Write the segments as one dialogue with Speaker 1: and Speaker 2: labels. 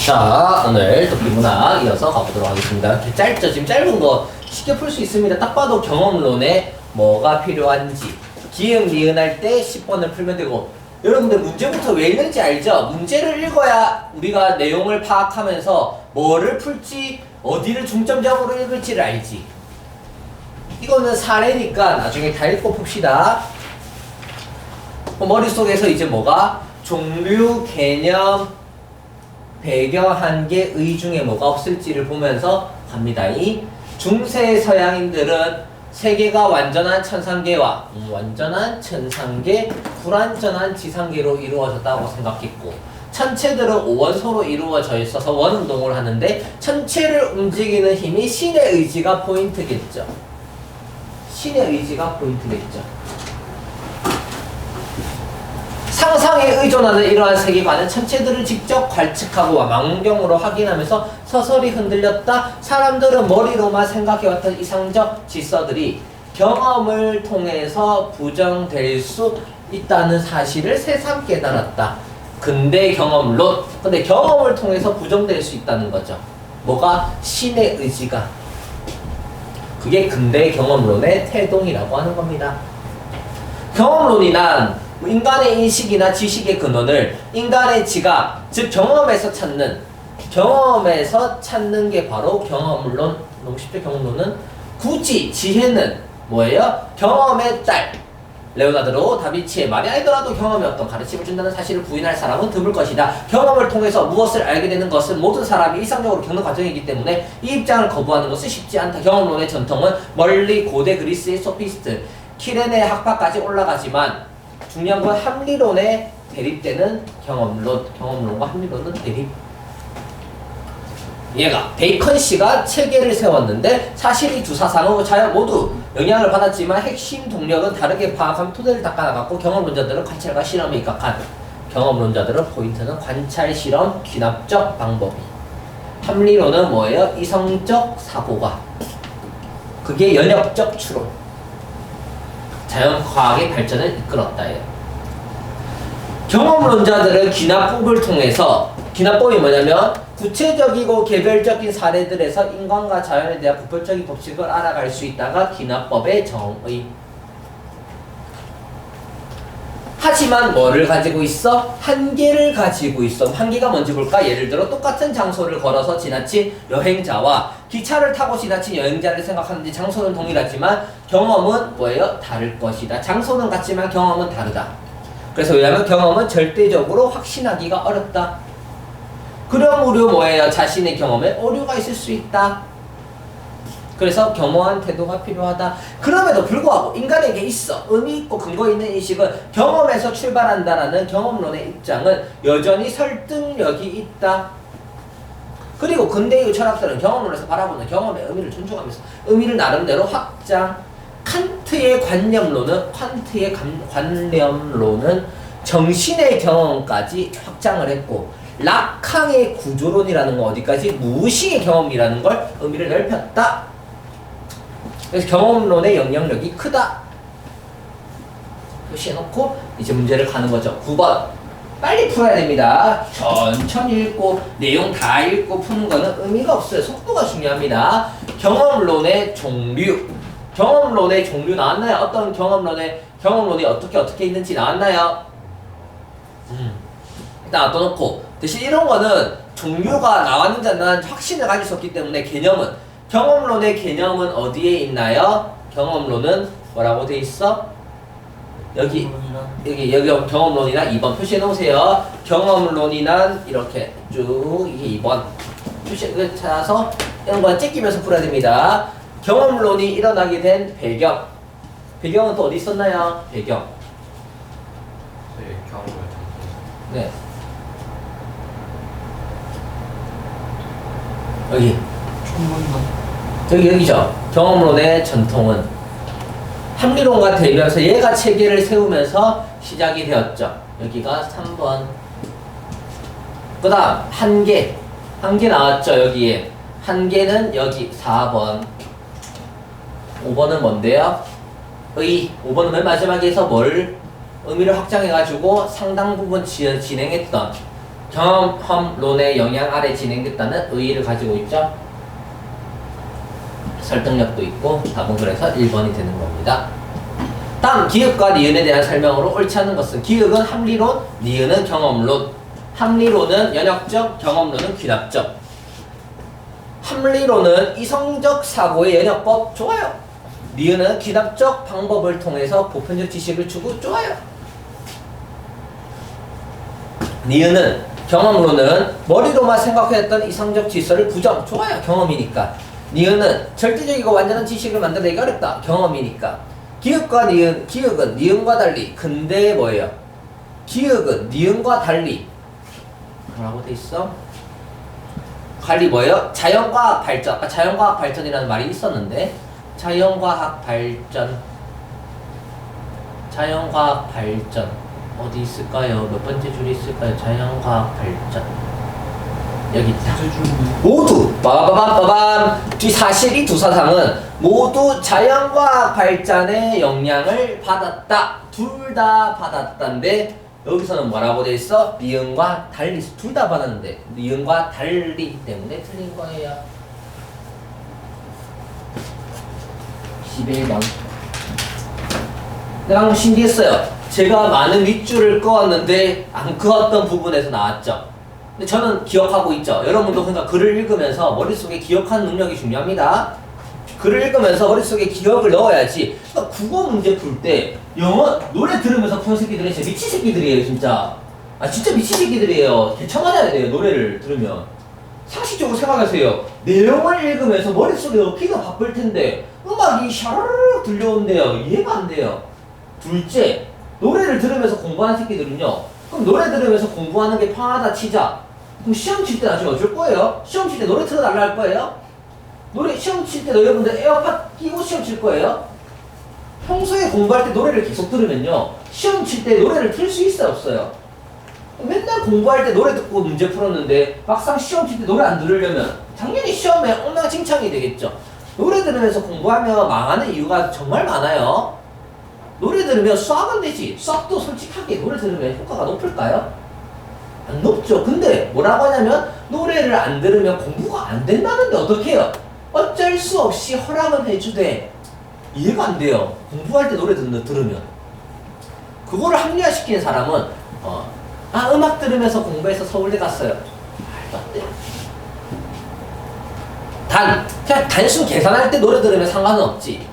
Speaker 1: 자, 오늘 도피문학 이어서 가보도록 하겠습니다. 이렇게 짧죠? 지금 짧은 거 쉽게 풀 수 있습니다. 딱 봐도 경험론에 뭐가 필요한지. 기응, 니은 할 때 10번을 풀면 되고, 여러분들 문제부터 왜 읽는지 알죠? 문제를 읽어야 우리가 내용을 파악하면서 뭐를 풀지, 어디를 중점적으로 읽을지를 알지. 이거는 사례니까 나중에 다 읽고 풉시다. 머릿속에서 이제 뭐가? 종류, 개념, 배경, 한계, 의 중에 뭐가 없을지를 보면서 갑니다. 이 중세 서양인들은 세계가 완전한 천상계와 완전한 천상계, 불완전한 지상계로 이루어졌다고 생각했고, 천체들은 오원소로 이루어져 있어서 원운동을 하는데 천체를 움직이는 힘이 신의 의지가 포인트겠죠. 신의 의지가 포인트겠죠. 상상에 의존하는 이러한 세계관은 천체들을 직접 관측하고 망원경으로 확인하면서 서서히 흔들렸다. 사람들은 머리로만 생각해왔던 이상적 질서들이 경험을 통해서 부정될 수 있다는 사실을 새삼 깨달았다. 근대 경험론. 근데 경험을 통해서 부정될 수 있다는 거죠. 뭐가? 신의 의지가. 그게 근대 경험론의 태동이라고 하는 겁니다. 경험론이란 인간의 인식이나 지식의 근원을 인간의 지각, 즉 경험에서 찾는 게 바로 경험론. 너무 쉽죠? 경험론은 굳이 지혜는 뭐예요? 경험의 딸 레오나르도 다빈치의 말이 아니더라도 경험이 어떤 가르침을 준다는 사실을 부인할 사람은 드물 것이다. 경험을 통해서 무엇을 알게 되는 것은 모든 사람이 일상적으로 겪는 과정이기 때문에 이 입장을 거부하는 것은 쉽지 않다. 경험론의 전통은 멀리 고대 그리스의 소피스트 키레네 학파까지 올라가지만 중요한 건 합리론에 대립되는 경험론과 합리론은 대립. 얘가 베이컨 씨가 체계를 세웠는데 사실 이 두 사상은 자연 모두 영향을 받았지만 핵심 동력은 다르게 파악한 토대를 닦아나갔고, 경험론자들은 관찰과 실험에 입각한 경험론자들은 포인트는 관찰, 실험, 귀납적 방법이. 합리론은 뭐예요? 이성적 사고가. 그게 연역적 추론. 자연과학의 발전을 이끌었다예요. 경험론자들은 귀납법을 통해서, 귀납법이 뭐냐면 구체적이고 개별적인 사례들에서 인간과 자연에 대한 구별적인 법칙을 알아갈 수 있다가 귀납법의 정의. 하지만 뭐를 가지고 있어? 한계를 가지고 있어. 한계가 뭔지 볼까? 예를 들어 똑같은 장소를 걸어서 지나친 여행자와 기차를 타고 지나친 여행자를 생각하는데 장소는 동일하지만 경험은 뭐예요? 다를 것이다. 장소는 같지만 경험은 다르다. 그래서 왜냐하면 경험은 절대적으로 확신하기가 어렵다. 그러므로 뭐예요? 자신의 경험에 오류가 있을 수 있다. 그래서 겸허한 태도가 필요하다. 그럼에도 불구하고 인간에게 있어 의미 있고 근거 있는 인식은 경험에서 출발한다라는 경험론의 입장은 여전히 설득력이 있다. 그리고 근대의 철학자는 경험론에서 바라보는 경험의 의미를 존중하면서 의미를 나름대로 확장. 칸트의 관념론은 정신의 경험까지 확장을 했고, 락항의 구조론이라는 건 어디까지? 무의식의 경험이라는 걸 의미를 넓혔다. 그래서 경험론의 영향력이 크다. 표시해놓고 이제 문제를 가는 거죠. 9번. 빨리 풀어야 됩니다. 천천히 읽고 내용 다 읽고 푸는 거는 의미가 없어요. 속도가 중요합니다. 경험론의 종류. 경험론의 종류 나왔나요? 어떤 경험론이 어떻게 있는지 나왔나요? 일단 놔둬놓고, 대신 이런 거는 종류가 나왔는지 안 나왔는지 확신을 가질 수 없기 때문에 경험론의 개념은 어디에 있나요? 경험론은 뭐라고 돼 있어? 여기 경험론이나 2번 표시해 놓으세요. 경험론이란 이렇게 쭉 이게 2번 표시 찾아서 이런 거 찍히면서 풀어야 됩니다. 경험론이 일어나게 된 배경은 또 어디 있었나요? 배경. 네. 여기죠. 경험론의 전통은 합리론과 대비하면서 얘가 체계를 세우면서 시작이 되었죠. 여기가 3번. 그 다음 한계 나왔죠. 여기에 한계는 여기 4번. 5번은 뭔데요? 5번은 맨 마지막에서 뭘 의미를 확장해가지고 상당 부분 진행했던 경험론의 영향 아래 진행됐다는 의의를 가지고 있죠. 설득력도 있고 답은 그래서 1번이 되는 겁니다. 다음 기억과 니은에 대한 설명으로 옳지 않은 것은 기억은 합리론, 니은은 경험론. 합리론은 연역적, 경험론은 귀납적. 합리론은 이성적 사고의 연역법 좋아요. 니은은 귀납적 방법을 통해서 보편적 지식을 주고 좋아요. 니은은 경험론은 머리로만 생각했던 이성적 질서를 부정 좋아요. 경험이니까. 니은은 절대적이고 완전한 지식을 만들어내기 어렵다. 경험이니까. 기억과 니은, 기억은 니은과 달리 근대에 뭐예요? 기억은 니은과 달리 뭐라고 돼 있어? 달리 뭐예요? 자연과학 발전. 아까 자연과학 발전이라는 말이 있었는데 자연과학 발전 어디 있을까요? 몇 번째 줄이 있을까요? 자연과학 발전 여기 있다. 모두 빠바바바밤 뒤 사실이 두 사상은 모두 자연과학 발전의 영향을 받았다. 둘 다 받았다인데 여기서는 뭐라고 돼 있어? 니은과 달리 둘 다 받았는데 니은과 달리 때문에 틀린 거예요. 11번. 내가 한번 신기했어요. 제가 많은 밑줄을 그었는데 안 그었던 부분에서 나왔죠. 근데 저는 기억하고 있죠. 여러분도 그러니까 글을 읽으면서 머릿속에 기억하는 능력이 중요합니다. 글을 읽으면서 머릿속에 기억을 넣어야지. 그러니까 국어 문제 풀 때 영어 노래 들으면서 푸는 새끼들은 진짜 미친 새끼들이에요. 진짜. 아 진짜 미친 새끼들이에요. 개처맞아야 돼요. 노래를 들으면. 상식적으로 생각하세요. 내용을 읽으면서 머릿속에 넣기가 바쁠 텐데 음악이 샤르르 들려온대요. 이해가 안 돼요. 둘째, 노래를 들으면서 공부하는 새끼들은요. 그럼 노래 들으면서 공부하는 게 편하다 치자. 그럼 시험 칠 때 나중에 어쩔 거예요? 시험 칠 때 노래 틀어달라 할 거예요? 노래 시험 칠 때 여러분들 에어팟 끼고 시험 칠 거예요? 평소에 공부할 때 노래를 계속 들으면요. 시험 칠 때 노래를 틀 수 있어요? 없어요? 맨날 공부할 때 노래 듣고 문제 풀었는데 막상 시험 칠 때 노래 안 들으려면 당연히 시험에 엉망진창이 되겠죠. 노래 들으면서 공부하면 망하는 이유가 정말 많아요. 노래 들으면 수학은 되지. 수학도 솔직하게 노래 들으면 효과가 높을까요? 안 높죠. 근데 뭐라고 하냐면 노래를 안 들으면 공부가 안 된다는데 어떻게 해요? 어쩔 수 없이 허락은 해주되 이해가 안 돼요. 공부할 때 노래 들으면 그거를 합리화시키는 사람은 음악 들으면서 공부해서 서울대 갔어요. 말도 안 돼. 그냥 단순 계산할 때 노래 들으면 상관은 없지.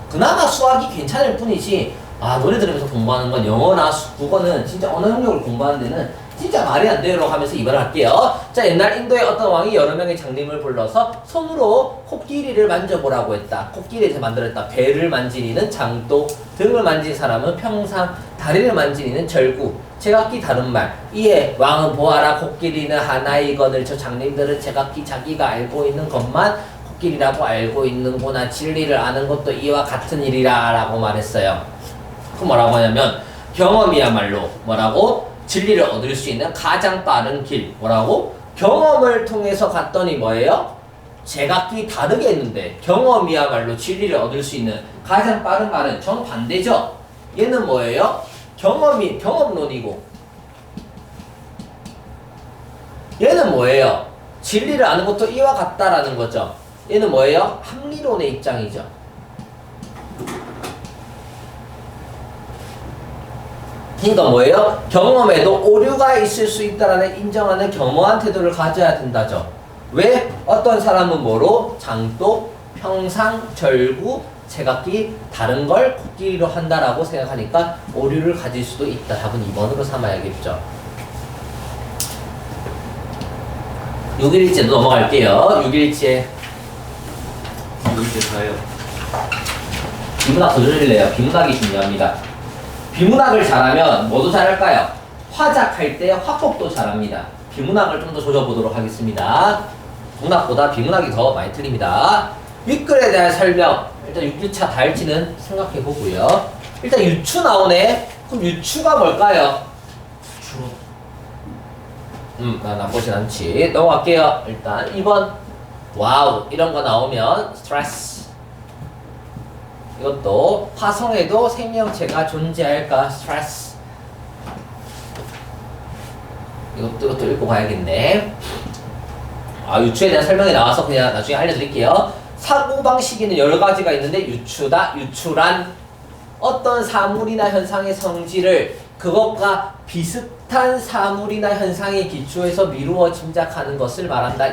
Speaker 1: 그나마 수학이 괜찮을 뿐이지 노래 들으면서 공부하는 건 영어나 국어는 진짜 언어 능력을 공부하는 데는 진짜 말이 안 돼요 하면서 2번 할게요. 자, 옛날 인도의 어떤 왕이 여러 명의 장님을 불러서 손으로 코끼리를 만져보라고 했다. 코끼리에서 만들었다. 배를 만지는 장도, 등을 만진 사람은 평상, 다리를 만지는 절구. 제각기 다른 말. 이에 왕은 보아라 코끼리는 하나이거늘 저 장님들은 제각기 자기가 알고 있는 것만 코끼리라고 알고 있는구나. 진리를 아는 것도 이와 같은 일이라 라고 말했어요. 그 뭐라고 하냐면 경험이야말로 뭐라고? 진리를 얻을 수 있는 가장 빠른 길. 뭐라고? 경험을 통해서 갔더니 뭐예요? 제각기 다르게 했는데 경험이야말로 진리를 얻을 수 있는 가장 빠른 말은 정반대죠. 얘는 뭐예요? 경험론이고 얘는 뭐예요? 진리를 아는 것도 이와 같다라는 거죠. 얘는 뭐예요? 합리론의 입장이죠. 그러니까 뭐예요? 경험에도 오류가 있을 수 있다라는 인정하는 겸허한 태도를 가져야 된다죠. 왜? 어떤 사람은 뭐로? 장도, 평상, 절구, 제각기 다른 걸 코끼리로 한다라고 생각하니까 오류를 가질 수도 있다. 답은 2번으로 삼아야겠죠. 6일째도 넘어갈게요. 6일째
Speaker 2: 4요.
Speaker 1: 비문학 도전일래요. 비문학이 중요합니다. 비문학을 잘하면 뭐도 잘할까요? 화작할 때 화법도 잘합니다. 비문학을 좀 더 조져보도록 하겠습니다. 문학보다 비문학이 더 많이 틀립니다. 윗글에 대한 설명. 일단 6일차 다 할지는 생각해보고요. 일단 유추 나오네. 그럼 유추가 뭘까요? 나쁘진 않지. 넘어갈게요. 일단 2번. 와우. 이런 거 나오면 스트레스. 이것도 화성에도 생명체가 존재할까? 스트레스. 이것도 읽고 가야겠네. 유추에 대한 설명이 나와서 그냥 나중에 알려드릴게요. 사고방식에는 여러 가지가 있는데 유추다. 유추란 어떤 사물이나 현상의 성질을 그것과 비슷한 사물이나 현상에 기초해서 미루어 짐작하는 것을 말한다.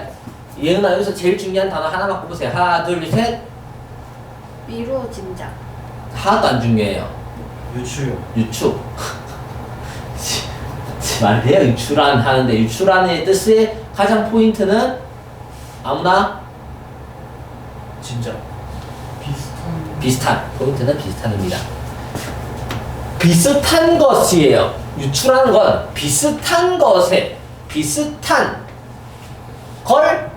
Speaker 1: 예은아, 여기서 제일 중요한 단어 하나만 꼽으세요. 하나, 둘, 셋.
Speaker 2: 미루어 짐작.
Speaker 1: 하나도 안 중요해요.
Speaker 3: 유추요.
Speaker 1: 유추. 말 돼요? 유추란 하는데 유추란의 뜻의 가장 포인트는 아무나
Speaker 3: 진짜.
Speaker 1: 비슷한. 포인트는 비슷한입니다. 비슷한 것이에요. 유추라는 건 비슷한 것에 비슷한 걸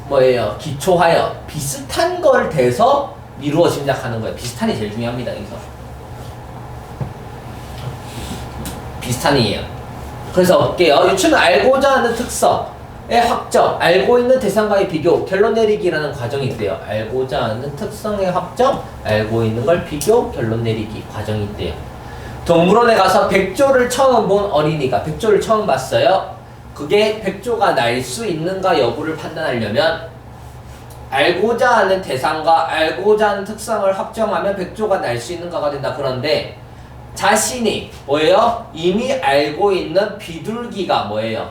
Speaker 1: 뭐예요? 기초하여 비슷한 걸 대서 미루어 짐작하는 거예요. 비슷한이 제일 중요합니다. 여기서 비슷한이에요. 그래서 볼게요. 유추는 알고자 하는 특성의 확정, 알고 있는 대상과의 비교, 결론 내리기라는 과정이 있대요. 알고자 하는 특성의 확정, 알고 있는 걸 비교, 결론 내리기 과정이 있대요. 동물원에 가서 백조를 처음 본 어린이가 백조를 처음 봤어요. 그게 백조가 날 수 있는가 여부를 판단하려면 알고자 하는 대상과 알고자 하는 특성을 확정하면 백조가 날 수 있는가가 된다. 그런데 자신이 뭐예요? 이미 알고 있는 비둘기가 뭐예요?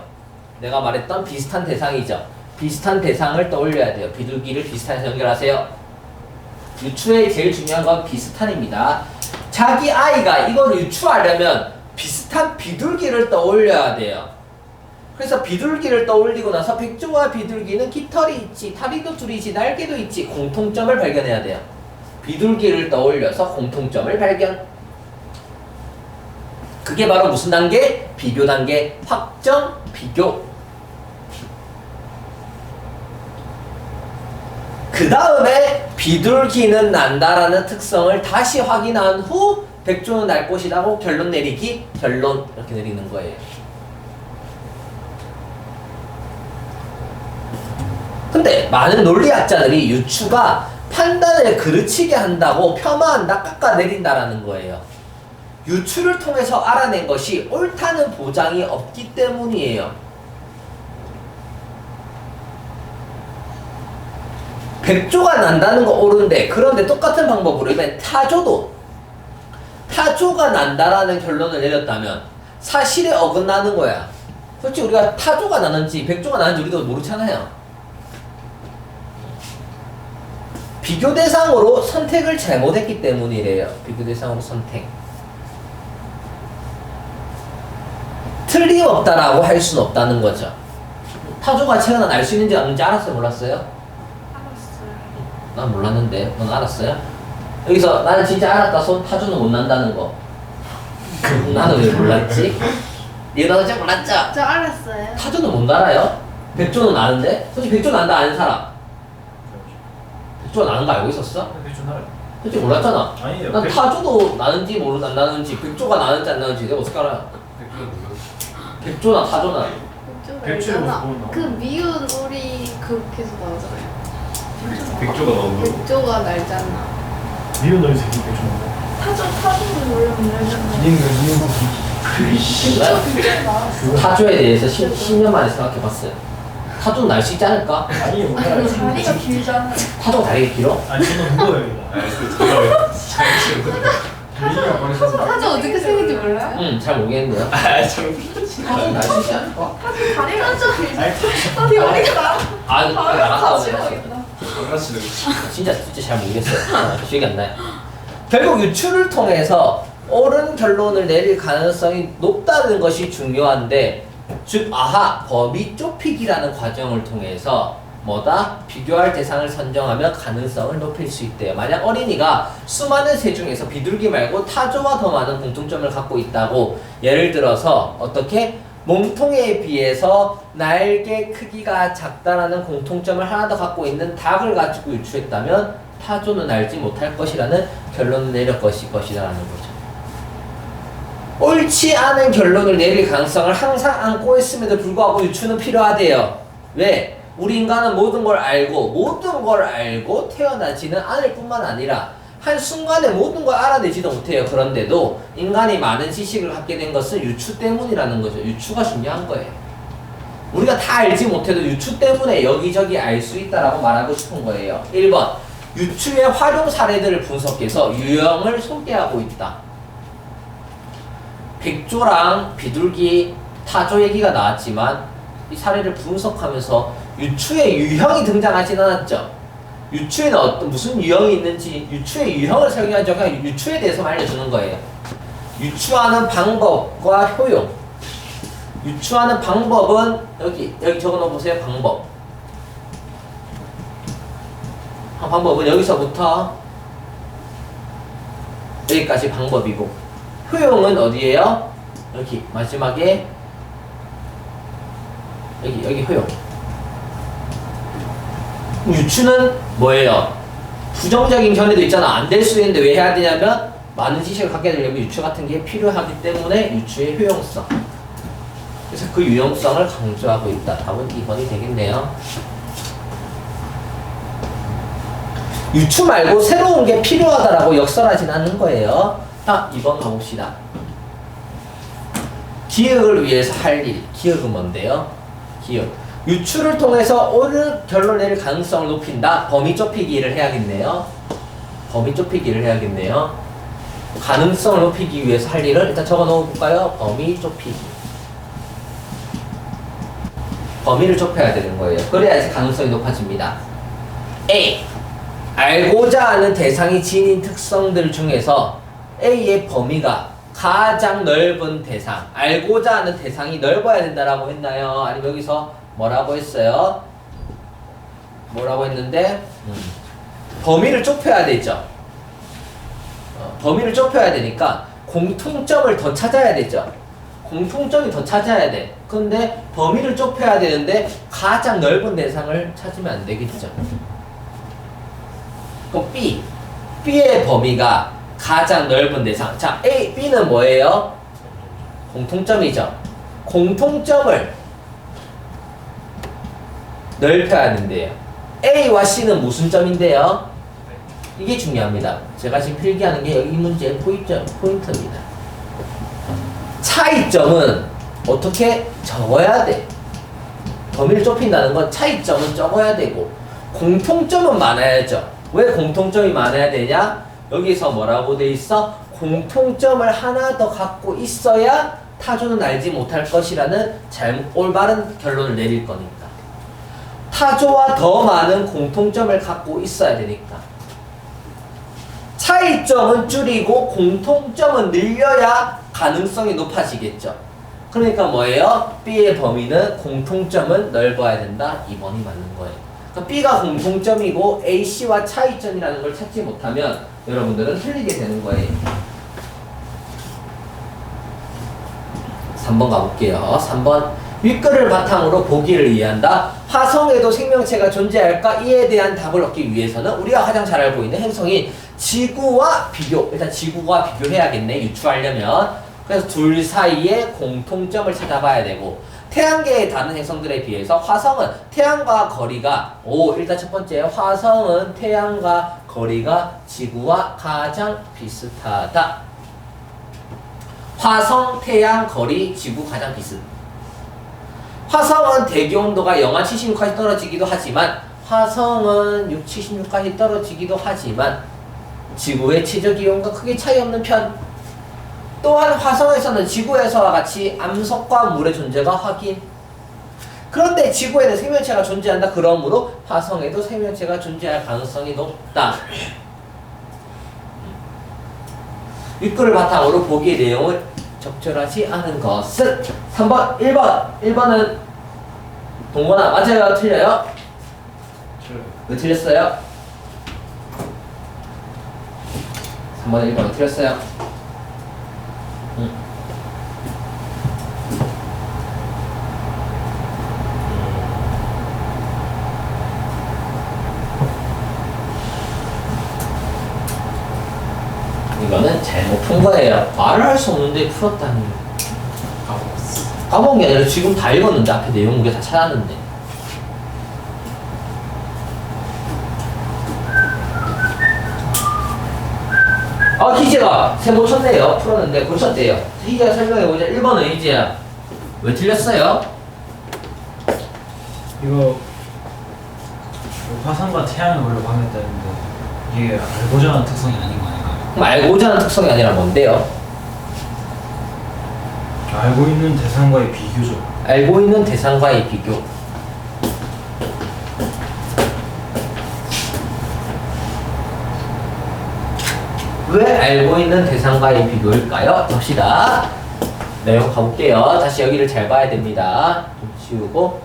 Speaker 1: 내가 말했던 비슷한 대상이죠. 비슷한 대상을 떠올려야 돼요. 비둘기를 비슷해서 연결하세요. 유추의 제일 중요한 건 비슷한입니다. 자기 아이가 이거를 유추하려면 비슷한 비둘기를 떠올려야 돼요. 그래서 비둘기를 떠올리고 나서 백조와 비둘기는 깃털이 있지, 다리도 둘이지, 날개도 있지, 공통점을 발견해야 돼요. 비둘기를 떠올려서 공통점을 발견. 그게 바로 무슨 단계? 비교 단계. 확정, 비교. 그 다음에 비둘기는 난다라는 특성을 다시 확인한 후 백조는 날 것이라고 결론 내리기, 결론 이렇게 내리는 거예요. 근데 많은 논리학자들이 유추가 판단을 그르치게 한다고 폄하한다, 깎아내린다라는 거예요. 유추를 통해서 알아낸 것이 옳다는 보장이 없기 때문이에요. 백조가 난다는 거 옳은데, 그런데 똑같은 방법으로 이번엔 타조가 난다라는 결론을 내렸다면 사실에 어긋나는 거야. 솔직히 우리가 타조가 나는지 백조가 나는지 우리도 모르잖아요. 비교 대상으로 선택을 잘못했기 때문이래요. 비교 대상으로 선택. 틀림없다라고 할 수는 없다는 거죠. 타조가 채어나 날 수 있는지 없는지 알았어요? 몰랐어요?
Speaker 2: 알았어요.
Speaker 1: 난 몰랐는데 넌 알았어요? 여기서 나는 진짜 알았다 손 타조는 못 난다는 거. 나는 왜 몰랐지? 얘가 진짜 몰랐죠?
Speaker 2: 저 알았어요.
Speaker 1: 타조는 못 날아요? 백조는 나는데? 솔직히 백조 난다 아는 사람? 백조가 나는 거 알고 있었어?
Speaker 3: 백조 나요.
Speaker 1: 솔직히 몰랐잖아.
Speaker 3: 아니에요.
Speaker 1: 난 타조도 나는지 안 나는지 백조가 나는지 안 나는지 내가 어떻게 알아요? 백조나 타조나
Speaker 3: 백조를
Speaker 2: 알잖아.
Speaker 3: 못 보나?
Speaker 2: 그 미운 오리 그렇게서 나오잖아요.
Speaker 4: 백조가 나오는 거.
Speaker 2: 백조가 날잖아.
Speaker 3: 미운 너희 새끼 백조 나요.
Speaker 2: 타조는 원래 안 날잖아.
Speaker 3: 미운 새끼.
Speaker 1: 내가 타조에 대해서 10년 만에 생각해봤어요. 타조는 날 수 있지 않을까?
Speaker 3: 아니에요.
Speaker 2: 다리가 길잖아.
Speaker 1: 타조가 다리가 길어?
Speaker 3: 아니 저는 그거예요.
Speaker 2: 타조 어떻게 생긴지 몰라요?
Speaker 1: 응, 잘 모르겠네요. 타조는 날 수 있지 않을까?
Speaker 2: 다리가 좀 길잖아.
Speaker 3: 아니
Speaker 2: 머리가 나.
Speaker 1: 나갔다고 내가
Speaker 4: 장난치는 거.
Speaker 1: 진짜 잘 모르겠어요. 기억이 안 나요. 결국 유추를 통해서 옳은 결론을 내릴 가능성이 높다는 것이 중요한데, 즉 범위 좁히기라는 과정을 통해서 뭐다? 비교할 대상을 선정하면 가능성을 높일 수 있대요. 만약 어린이가 수많은 새 중에서 비둘기 말고 타조와 더 많은 공통점을 갖고 있다고, 예를 들어서 어떻게? 몸통에 비해서 날개 크기가 작다라는 공통점을 하나 더 갖고 있는 닭을 가지고 유추했다면 타조는 알지 못할 것이라는 결론을 내릴 것이라는 거죠. 옳지 않은 결론을 내릴 가능성을 항상 안고 있음에도 불구하고 유추는 필요하대요. 왜? 우리 인간은 모든 걸 알고 태어나지는 않을 뿐만 아니라 한순간에 모든 걸 알아내지도 못해요. 그런데도 인간이 많은 지식을 갖게 된 것은 유추 때문이라는 거죠. 유추가 중요한 거예요. 우리가 다 알지 못해도 유추 때문에 여기저기 알 수 있다라고 말하고 싶은 거예요. 1번 유추의 활용 사례들을 분석해서 유형을 소개하고 있다. 백조랑 비둘기, 타조 얘기가 나왔지만 이 사례를 분석하면서 유추의 유형이 등장하진 않았죠. 유추에는 어떤 무슨 유형이 있는지 유추의 유형을 설명하죠. 그냥 유추에 대해서만 알려주는 거예요. 유추하는 방법과 효용. 유추하는 방법은 여기 적어놓어 보세요. 방법은 여기서부터 여기까지 방법이고, 효용은 어디예요? 여기 마지막에 여기 효용. 유추는 뭐예요? 부정적인 견해도 있잖아. 안 될 수 있는데 왜 해야 되냐면 많은 지식을 갖게 되려면 유추 같은 게 필요하기 때문에 유추의 효용성. 그래서 그 유용성을 강조하고 있다. 답은 2번이 되겠네요. 유추 말고 새로운 게 필요하다라고 역설하진 않는 거예요. 자, 2번 가봅시다. 기억을 위해서 할 일. 기억은 뭔데요? 기억. 유추를 통해서 옳은 결론 내릴 가능성을 높인다. 범위 좁히기를 해야겠네요. 가능성을 높이기 위해서 할 일을 일단 적어 놓을까요? 범위 좁히기. 범위를 좁혀야 되는 거예요. 그래야지 가능성이 높아집니다. A. 알고자 하는 대상이 지닌 특성들 중에서 A의 범위가 가장 넓은 대상. 알고자 하는 대상이 넓어야 된다라고 했나요? 아니면 여기서 뭐라고 했어요? 뭐라고 했는데? 범위를 좁혀야 되죠. 범위를 좁혀야 되니까 공통점을 더 찾아야 되죠. 공통점이 더 찾아야 돼. 근데 범위를 좁혀야 되는데 가장 넓은 대상을 찾으면 안 되겠죠. 그럼 B. B의 범위가 가장 넓은 대상. 자, A, B는 뭐예요? 공통점이죠. 공통점을 넓혀야 하는데요. A와 C는 무슨 점인데요? 이게 중요합니다. 제가 지금 필기하는 게 여기 이 문제의 포인트입니다. 차이점은 어떻게 적어야 돼? 범위를 좁힌다는 건 차이점은 적어야 되고 공통점은 많아야죠. 왜 공통점이 많아야 되냐? 여기서 뭐라고 돼 있어? 공통점을 하나 더 갖고 있어야 타조는 알지 못할 것이라는 올바른 결론을 내릴 거니까. 타조와 더 많은 공통점을 갖고 있어야 되니까. 차이점은 줄이고 공통점은 늘려야 가능성이 높아지겠죠. 그러니까 뭐예요? B의 범위는 공통점은 넓어야 된다. 2번이 맞는 거예요. 그러니까 B가 공통점이고 A, C와 차이점이라는 걸 찾지 못하면 여러분들은 틀리게 되는 거예요. 3번 가볼게요. 3번. 윗글을 바탕으로 보기를 이해한다. 화성에도 생명체가 존재할까? 이에 대한 답을 얻기 위해서는 우리가 가장 잘 알고 있는 행성이 지구와 비교. 일단 지구와 비교해야겠네. 유추하려면. 그래서 둘 사이에 공통점을 찾아봐야 되고, 태양계의 다른 행성들에 비해서 화성은 태양과 거리가 일단 첫 번째, 화성은 태양과 거리가 지구와 가장 비슷하다. 화성, 태양, 거리, 지구 가장 비슷. 화성은 대기 온도가 영하 76까지 떨어지기도 하지만 화성은 76까지 떨어지기도 하지만 지구의 최저기온과 크게 차이 없는 편. 또한 화성에서는 지구에서와 같이 암석과 물의 존재가 확인. 그런데 지구에는 생명체가 존재한다. 그러므로 화성에도 생명체가 존재할 가능성이 높다. 윗글을 바탕으로 보기의 내용을 적절하지 않은 것은 3번, 1번은 동건아 맞아요? 틀려요? 왜 틀렸어요? 3번, 1번은 틀렸어요. 이거는 잘못 푼 거예요. 말을 할 수 없는데 풀었다니. 까먹은 게 아니라 지금 다 읽었는데 앞에 내용 무게 다 찾았는데. 희재가 세 못 쳤네요. 풀었는데 고쳤대요. 희재가 설명해보자. 1번은 희재야. 왜 틀렸어요?
Speaker 3: 이거 화성과 태양을 원래 방했다는데 이게 알고자 하는 특성이 아닌 거 아닌가요?
Speaker 1: 그럼 알고자 하는 특성이 아니라 뭔데요?
Speaker 3: 알고 있는 대상과의 비교죠.
Speaker 1: 알고 있는 대상과의 비교. 왜 알고 있는 대상과의 비교일까요? 봅시다. 내용 가볼게요. 다시 여기를 잘 봐야 됩니다. 좀 지우고.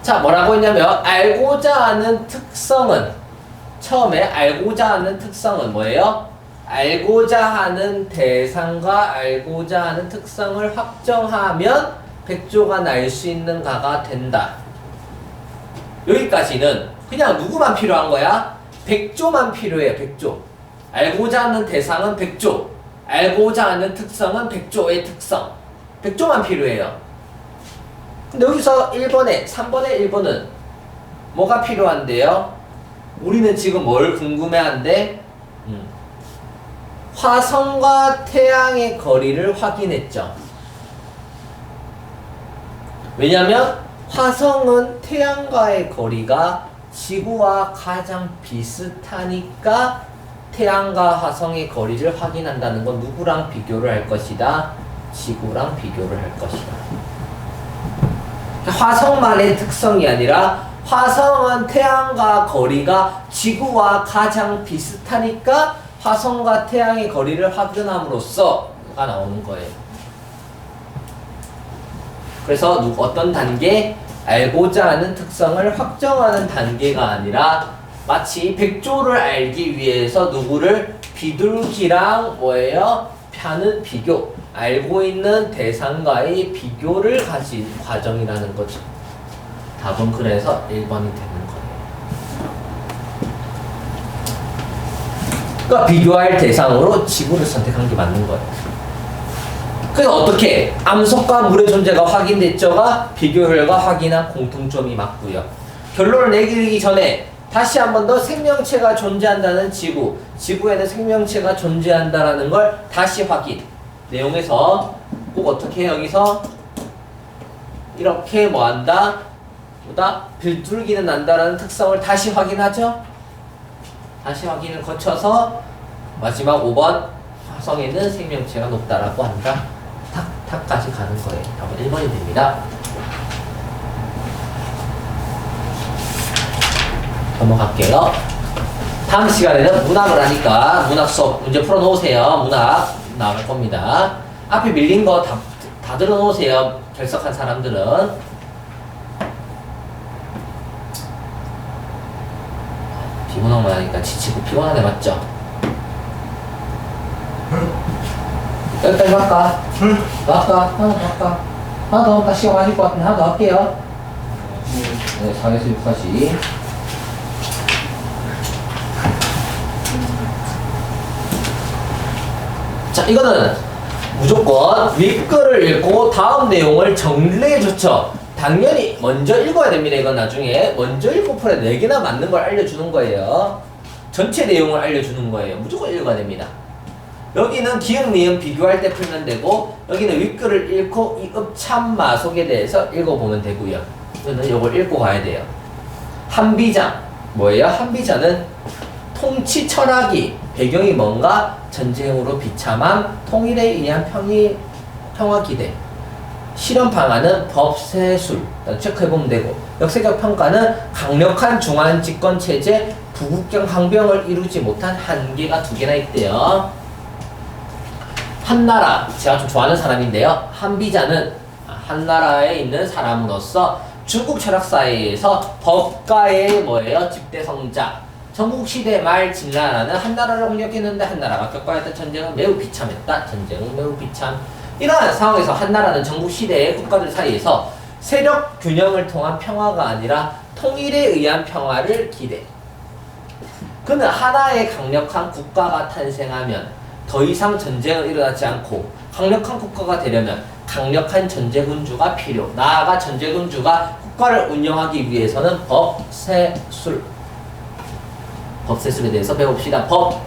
Speaker 1: 자, 뭐라고 했냐면 알고자 하는 특성은, 처음에 알고자 하는 특성은 뭐예요? 알고자 하는 대상과 알고자 하는 특성을 확정하면 백조가 날 수 있는 가가 된다. 여기까지는 그냥 누구만 필요한 거야? 백조만 필요해요. 백조. 알고자 하는 대상은 백조, 알고자 하는 특성은 백조의 특성. 백조만 필요해요. 근데 여기서 1번에 3번에 1번은 뭐가 필요한데요? 우리는 지금 뭘 궁금해한데? 화성과 태양의 거리를 확인했죠. 왜냐면 화성은 태양과의 거리가 지구와 가장 비슷하니까 태양과 화성의 거리를 확인한다는 건 누구랑 비교를 할 것이다? 지구랑 비교를 할 것이다. 화성만의 특성이 아니라 화성은 태양과 거리가 지구와 가장 비슷하니까 화성과 태양의 거리를 확인함으로써가 나오는 거예요. 그래서 어떤 단계? 알고자 하는 특성을 확정하는 단계가 아니라 마치 백조를 알기 위해서 누구를 비둘기랑 뭐예요? 하는 비교, 알고 있는 대상과의 비교를 가진 과정이라는 거죠. 답은 그래서 1번이 되는 거예요. 그러니까 비교할 대상으로 지구를 선택한 게 맞는 거예요. 그래서 어떻게? 암석과 물의 존재가 확인됐죠가 비교 결과 확인한 공통점이 맞고요. 결론을 내리기 전에 다시 한 번 더 생명체가 존재한다는 지구, 지구에는 생명체가 존재한다라는 걸 다시 확인. 내용에서 꼭 어떻게 해요? 여기서 이렇게 뭐한다? 보다 비둘기는 난다라는 특성을 다시 확인하죠? 다시 확인을 거쳐서 마지막 5번 화성에는 생명체가 높다라고 한다. 탁까지 가는 거예요. 답은 1번이 됩니다. 넘어갈게요. 다음 시간에는 문학을 하니까 문학 수업 문제 풀어놓으세요. 문학 나올 겁니다. 앞에 밀린 거 다 들어놓으세요. 결석한 사람들은. 비문학만 하니까 지치고 피곤하네, 맞죠? 여기까지 할까? 더 할까? 하나 더 할까? 하나 더 할까? 시간 많을 것 같은데 하나 더 할게요. 네, 4에서 6까지. 자, 이거는 무조건 윗글을 읽고 다음 내용을 정리해줬죠. 당연히 먼저 읽어야 됩니다. 이건 나중에 먼저 읽고 풀어야 4개나 맞는 걸 알려주는 거예요. 전체 내용을 알려주는 거예요. 무조건 읽어야 됩니다. 여기는 기역, 니은 비교할 때 풀면 되고, 여기는 윗글을 읽고 이 읍참마속에 대해서 읽어보면 되고요. 이거는 이걸 읽고 가야 돼요. 한비장 뭐예요? 한비장은 통치 철학이 배경이 뭔가? 전쟁으로 비참함, 통일에 의한 평화 기대. 실현 방안은 법세술. 체크해보면 되고, 역사적 평가는 강력한 중한 집권 체제, 부국경 항병을 이루지 못한 한계가 2개나 있대요. 한나라, 제가 좀 좋아하는 사람인데요. 한비자는 한나라에 있는 사람으로서 중국 철학사회에서 법가의 뭐예요? 집대성자. 전국시대 말 진나라는 한나라를 공격했는데 한나라가 겪어야 했던 전쟁은 매우 비참했다. 전쟁은 매우 비참. 이러한 상황에서 한나라는 전국시대의 국가들 사이에서 세력 균형을 통한 평화가 아니라 통일에 의한 평화를 기대. 그는 하나의 강력한 국가가 탄생하면 더 이상 전쟁은 일어나지 않고 강력한 국가가 되려면 강력한 전제군주가 필요. 나아가 전제군주가 국가를 운영하기 위해서는 법세술. 법세술에 대해서 배웁시다. 법.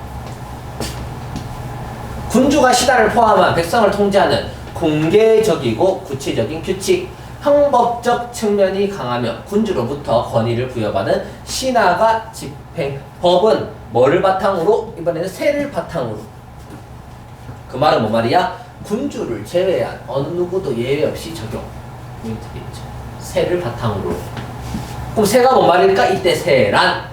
Speaker 1: 군주가 시다를 포함한 백성을 통제하는 공개적이고 구체적인 규칙. 형법적 측면이 강하며 군주로부터 권위를 부여받은 신하가 집행. 법은 뭐를 바탕으로? 이번에는 세를 바탕으로. 그 말은 뭐 말이야? 군주를 제외한 어느 누구도 예외 없이 적용. 이게 되겠죠. 세를 바탕으로. 그럼 세가 뭔 말일까? 이때 세란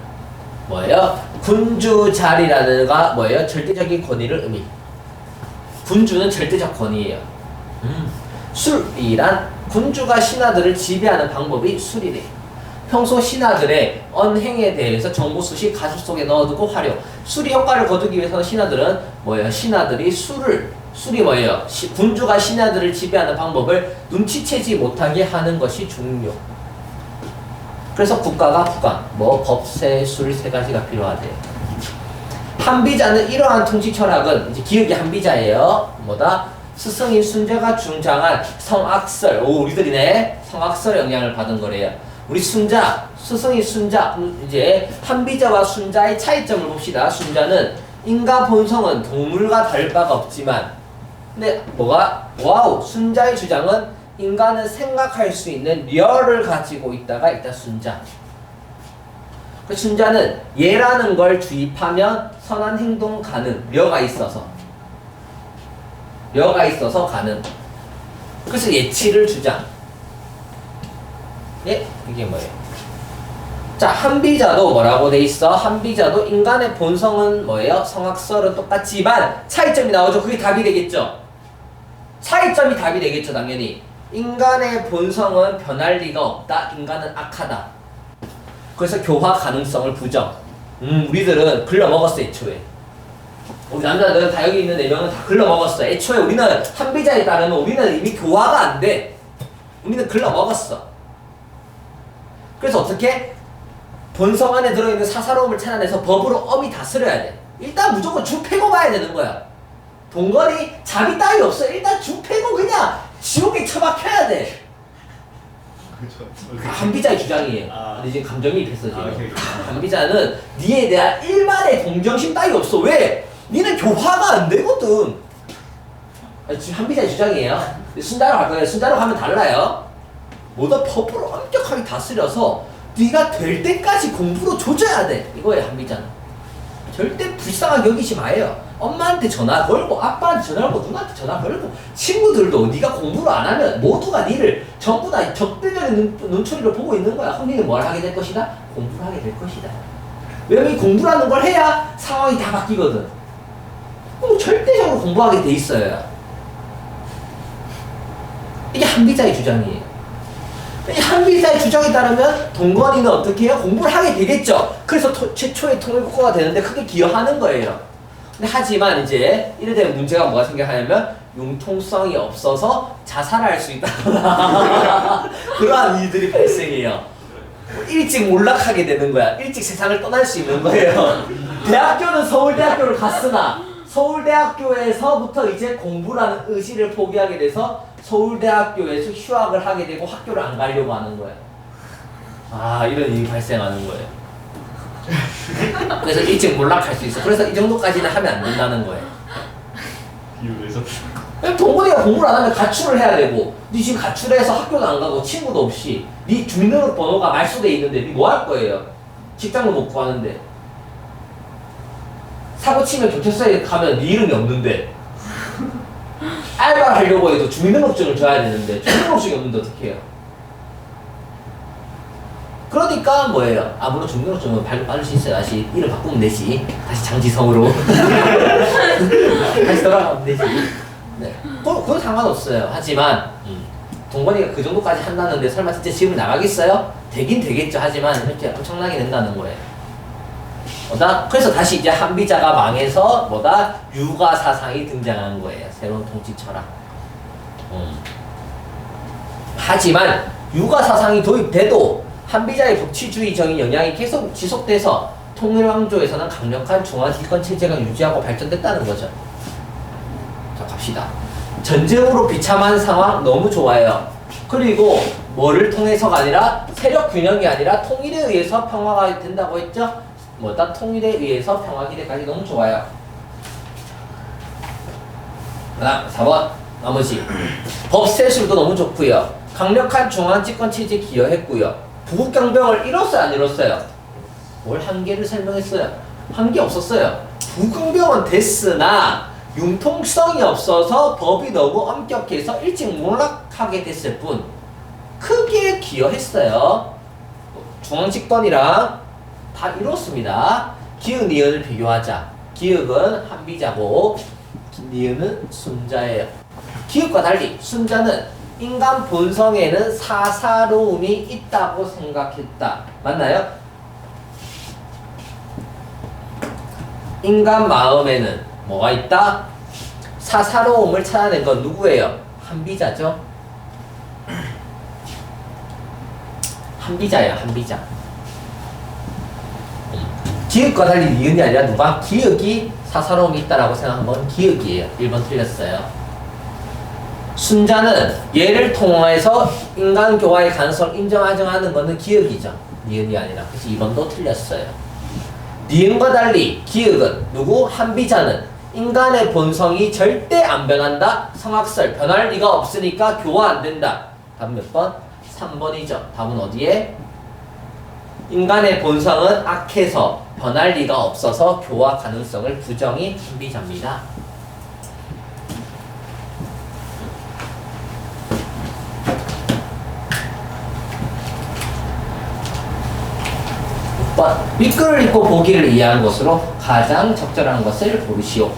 Speaker 1: 뭐예요? 군주 자리라는가 뭐예요? 절대적인 권위를 의미. 군주는 절대적 권위예요. 술이란 군주가 신하들을 지배하는 방법이 술이래. 평소 신하들의 언행에 대해서 정보 수식 가슴 속에 넣어두고 활용. 술이 효과를 거두기 위해서는 신하들은 뭐예요? 신하들이 술이 뭐예요? 군주가 신하들을 지배하는 방법을 눈치채지 못하게 하는 것이 중요. 그래서 국가가 부관, 법세, 술 세 가지가 필요하대요. 한비자는 이러한 통치 철학은 이제 기억이 한비자예요. 뭐다? 스승인 순자가 중장한 성악설, 우리들이네. 성악설의 영향을 받은 거래요. 우리 순자, 스승인 순자, 이제 한비자와 순자의 차이점을 봅시다. 순자는 인과 본성은 동물과 다를 바가 없지만, 근데 순자의 주장은 인간은 생각할 수 있는 려를 가지고 있다가 일단 순자. 그 순자는 예라는 걸 주입하면 선한 행동 가능. 려가 있어서 가능. 그래서 예치를 주장. 예? 이게 뭐예요? 자, 한비자도 뭐라고 돼 있어? 한비자도 인간의 본성은 뭐예요? 성악설은 똑같지만 차이점이 나오죠. 그게 답이 되겠죠. 차이점이 답이 되겠죠, 당연히. 인간의 본성은 변할 리가 없다. 인간은 악하다. 그래서 교화 가능성을 부정. 우리들은 글러먹었어, 애초에. 우리 남자들은 다 여기 있는 4명은 다 글러먹었어. 애초에 우리는 한비자에 따르면 우리는 이미 교화가 안 돼. 우리는 글러먹었어. 그래서 어떻게? 본성 안에 들어있는 사사로움을 찾아내서 법으로 엄히 다스려야 돼. 일단 무조건 주 패고 봐야 되는 거야. 동거리 자비 따위 없어. 일단 주 패고 그냥 지옥에 처박혀야 돼. 한비자의 주장이에요. 근데 지금 감정이입했어 지금. 한비자는 니에 대한 일말의 동정심 따위 없어. 왜? 니는 교화가 안 되거든. 지금 한비자의 주장이에요. 순자로 갈 거예요. 순자로 가면 달라요. 뭐다 법으로 엄격하게 다스려서 네가 될 때까지 공부로 조져야 돼. 이거예요 한비자는. 절대 불쌍하게 여기지 마요. 엄마한테 전화 걸고 아빠한테 전화 걸고 누나한테 전화 걸고 친구들도 네가 공부를 안 하면 모두가 니를 전부 다 적대적인 눈초리로 보고 있는 거야. 그럼 니는 뭘 하게 될 것이다? 공부를 하게 될 것이다. 왜냐면 이 공부라는 걸 해야 상황이 다 바뀌거든. 그럼 절대적으로 공부하게 돼 있어요. 이게 한비자의 주장이에요. 이 한비자의 주장에 따르면 동건이는 어떻게 해요? 공부를 하게 되겠죠. 그래서 최초의 통일국가가 되는데 크게 기여하는 거예요. 근데 하지만 이제 이래 되면 문제가 뭐가 생겨하냐면 융통성이 없어서 자살할 수 있다거나 그러한 일들이 발생해요. 일찍 몰락하게 되는 거야. 일찍 세상을 떠날 수 있는 거예요. 대학교는 서울대학교를 갔으나 서울대학교에서부터 이제 공부라는 의지를 포기하게 돼서 서울대학교에서 휴학을 하게 되고 학교를 안 가려고 하는 거예요. 이런 일이 발생하는 거예요. 그래서 일찍 몰락할 수 있어. 그래서 이 정도까지는 하면 안 된다는 거예요.
Speaker 4: 이유에서
Speaker 1: 동건이가 공부를 안 하면 가출을 해야 되고, 니 지금 가출해서 학교도 안 가고 친구도 없이 니 주민등록번호가 말소돼 있는데 니 뭐 할 거예요? 직장도 못 구하는데, 사고 치면 경찰서에 가면 니 이름이 없는데, 알바를 하려고 해도 주민등록증을 줘야 되는데 주민등록증이 없는데 어떻게 해요? 그러니까 뭐예요? 물론 주민등록증은 받을 수 있어요. 다시 이름 바꾸면 되지. 다시 장지성으로 다시 돌아가면 되지. 네, 그건 상관없어요. 하지만 동건이가 그 정도까지 한다는데 설마 진짜 지금 나가겠어요? 되긴 되겠죠. 하지만 이렇게 엄청나게 된다는 거예요. 그래서 다시 이제 한비자가 망해서 유가 사상이 등장한 거예요. 새로운 통치 철학. 하지만 유가 사상이 도입돼도 한비자의 법치주의적인 영향이 계속 지속돼서 통일왕조에서는 강력한 중앙집권 체제가 유지하고 발전됐다는 거죠. 자, 갑시다. 전쟁으로 비참한 상황 너무 좋아요. 그리고 뭐를 통해서가 아니라 세력 균형이 아니라 통일에 의해서 평화가 된다고 했죠? 통일에 의해서 평화 기대까지 너무 좋아요. 그다음 4번 나머지 법세술도 너무 좋고요. 강력한 중앙집권 체제에 기여했고요. 부국경병을 이뤘어요, 안 이뤘어요? 뭘 한계를 설명했어요? 한계 없었어요. 부국경병은 됐으나 융통성이 없어서 법이 너무 엄격해서 일찍 몰락하게 됐을 뿐 크게 기여했어요. 중앙집권이랑 다 이뤘습니다. 기역, 니은을 비교하자. 기역은 한비자고 니은은 순자예요. 기역과 달리 순자는 인간 본성에는 사사로움이 있다고 생각했다. 맞나요? 인간 마음에는 뭐가 있다? 사사로움을 찾아낸 건 누구예요? 한비자죠? 한비자예요, 한비자. 기역과 달리 니은이 아니라 누가? 기역이 사사로움이 있다라고 생각한 건 기역이에요. 1번 틀렸어요. 순자는 얘를 통해서 인간 교화의 가능성을 인정하는 것은 기역이죠. 니은이 아니라. 그래서 2번도 틀렸어요. 니은과 달리 기역은 누구? 한비자는 인간의 본성이 절대 안 변한다. 성악설 변할 리가 없으니까 교화 안 된다. 답은 몇 번? 3번이죠. 답은 어디에? 인간의 본성은 악해서 변할 리가 없어서 교화 가능성을 부정이 한비자입니다. 윗글을 읽고 보기를 이해한 것으로 가장 적절한 것을 고르시오.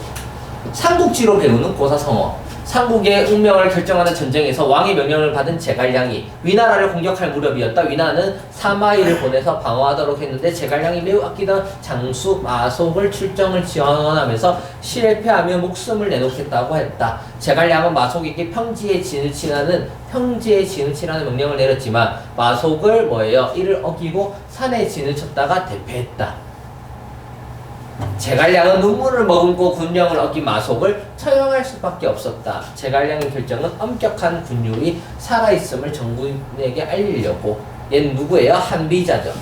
Speaker 1: 삼국지로 배우는 고사성어. 삼국의 운명을 결정하는 전쟁에서 왕의 명령을 받은 제갈량이 위나라를 공격할 무렵이었다. 위나는 사마이를 보내서 방어하도록 했는데 제갈량이 매우 아끼던 장수 마속을 출정을 지원하면서 실패하며 목숨을 내놓겠다고 했다. 제갈량은 마속에게 평지에 진을 치라는 명령을 내렸지만 마속을 뭐예요? 이를 어기고 산에 진을 쳤다가 대패했다. 제갈량은 눈물을 머금고 군령을 어긴 마속을 처형할 수밖에 없었다. 제갈량의 결정은 엄격한 군율이 살아있음을 정군에게 알리려고. 얘는 누구예요? 한비자죠.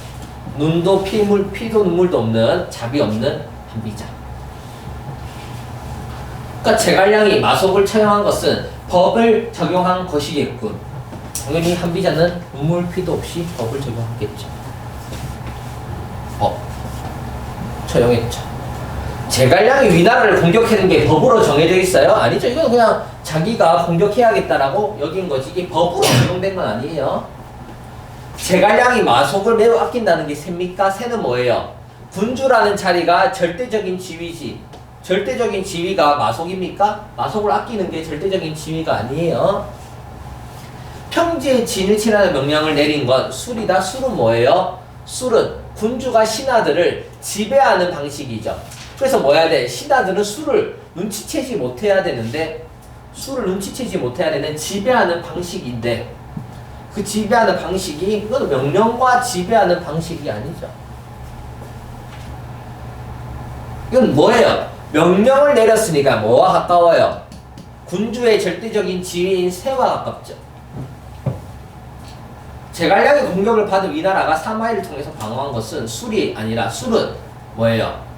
Speaker 1: 눈도 피도 눈물도 없는 자비 없는 한비자. 그러니까 제갈량이 마속을 처형한 것은 법을 적용한 것이겠군. 당연히 한비자는 눈물 피도 없이 법을 적용하겠죠. 처형했죠. 제갈량이 위나라를 공격하는 게 법으로 정해져 있어요? 아니죠. 이건 그냥 자기가 공격해야겠다라고 여긴 거지. 이게 법으로 적용된 건 아니에요. 제갈량이 마속을 매우 아낀다는 게 셉니까? 새는 뭐예요? 군주라는 자리가 절대적인 지위지. 절대적인 지위가 마속입니까? 마속을 아끼는 게 절대적인 지위가 아니에요. 평지에 진을 치라는 명령을 내린 건 술이다. 술은 뭐예요? 술은 군주가 신하들을 지배하는 방식이죠. 그래서 뭐 해야 돼? 신하들은 술을 눈치채지 못해야 되는데 지배하는 방식인데 그 지배하는 방식이 이건 명령과 지배하는 방식이 아니죠. 이건 뭐예요? 명령을 내렸으니까 뭐와 가까워요? 군주의 절대적인 지위인 새와 가깝죠. 제갈량의 공격을 받은 위나라가 사마이를 통해서 방어한 것은 술이 아니라 술은 뭐예요?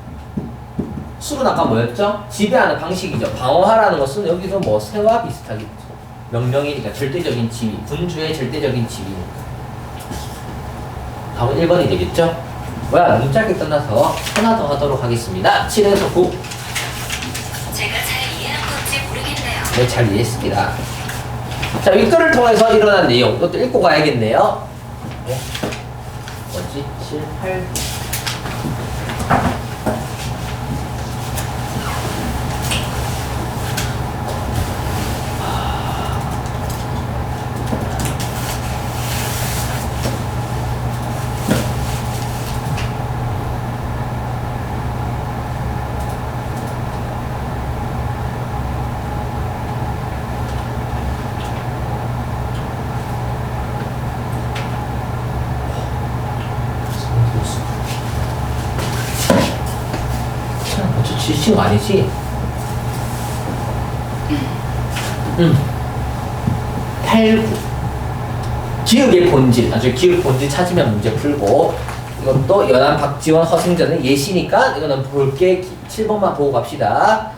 Speaker 1: 술은 아까 뭐였죠? 지배하는 방식이죠. 방어하라는 것은 여기서 뭐 새와 비슷하겠죠. 명령이니까 절대적인 지위, 군주의 절대적인 지위니까. 답은 1번이 되겠죠? 뭐야, 너무 짧게 끝나서 하나 더 하도록 하겠습니다. 7에서 9.
Speaker 5: 제가 잘 이해한 건지 모르겠네요.
Speaker 1: 네, 잘 이해했습니다. 자, 윗글을 통해서 일어난 내용, 이것도 읽고 가야겠네요. 네. 뭐지? 7, 8. 지친 거 아니지? 8, 9. 기억의 본질. 아주 기억 본질 찾으면 문제 풀고. 이것도 연안 박지원 허승전은 예시니까 이거는 볼게 7번만 보고 갑시다.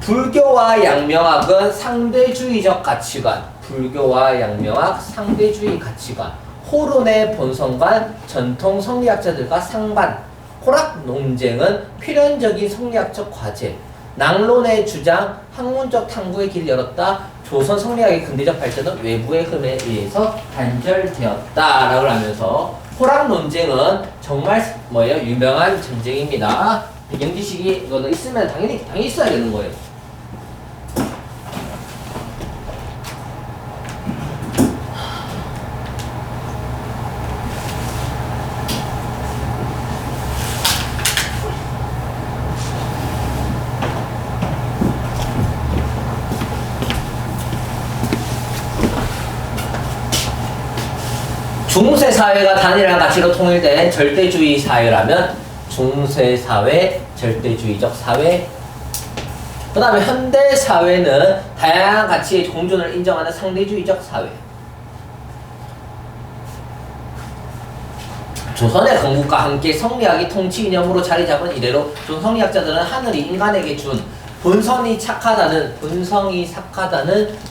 Speaker 1: 불교와 양명학은 상대주의적 가치관, 불교와 양명학 상대주의 가치관, 호론의 본성관, 전통 성리학자들과 상반, 호락 논쟁은 필연적인 성리학적 과제, 낭론의 주장, 학문적 탐구의 길을 열었다. 조선 성리학의 근대적 발전은 외부의 흐름에 의해서 단절되었다라고 하면서 호락 논쟁은 정말 뭐예요? 유명한 전쟁입니다. 배경지식이 이거는 있으면 당연히 있어야 되는 거예요. 중세 사회가 단일한 가치로 통일된 절대주의 사회라면 중세 사회, 절대주의적 사회. 그 다음에 현대 사회는 다양한 가치의 공존을 인정하는 상대주의적 사회. 조선의 건국과 함께 성리학이 통치 이념으로 자리 잡은 이래로 조선 성리학자들은 하늘이 인간에게 준 본성이 착하다는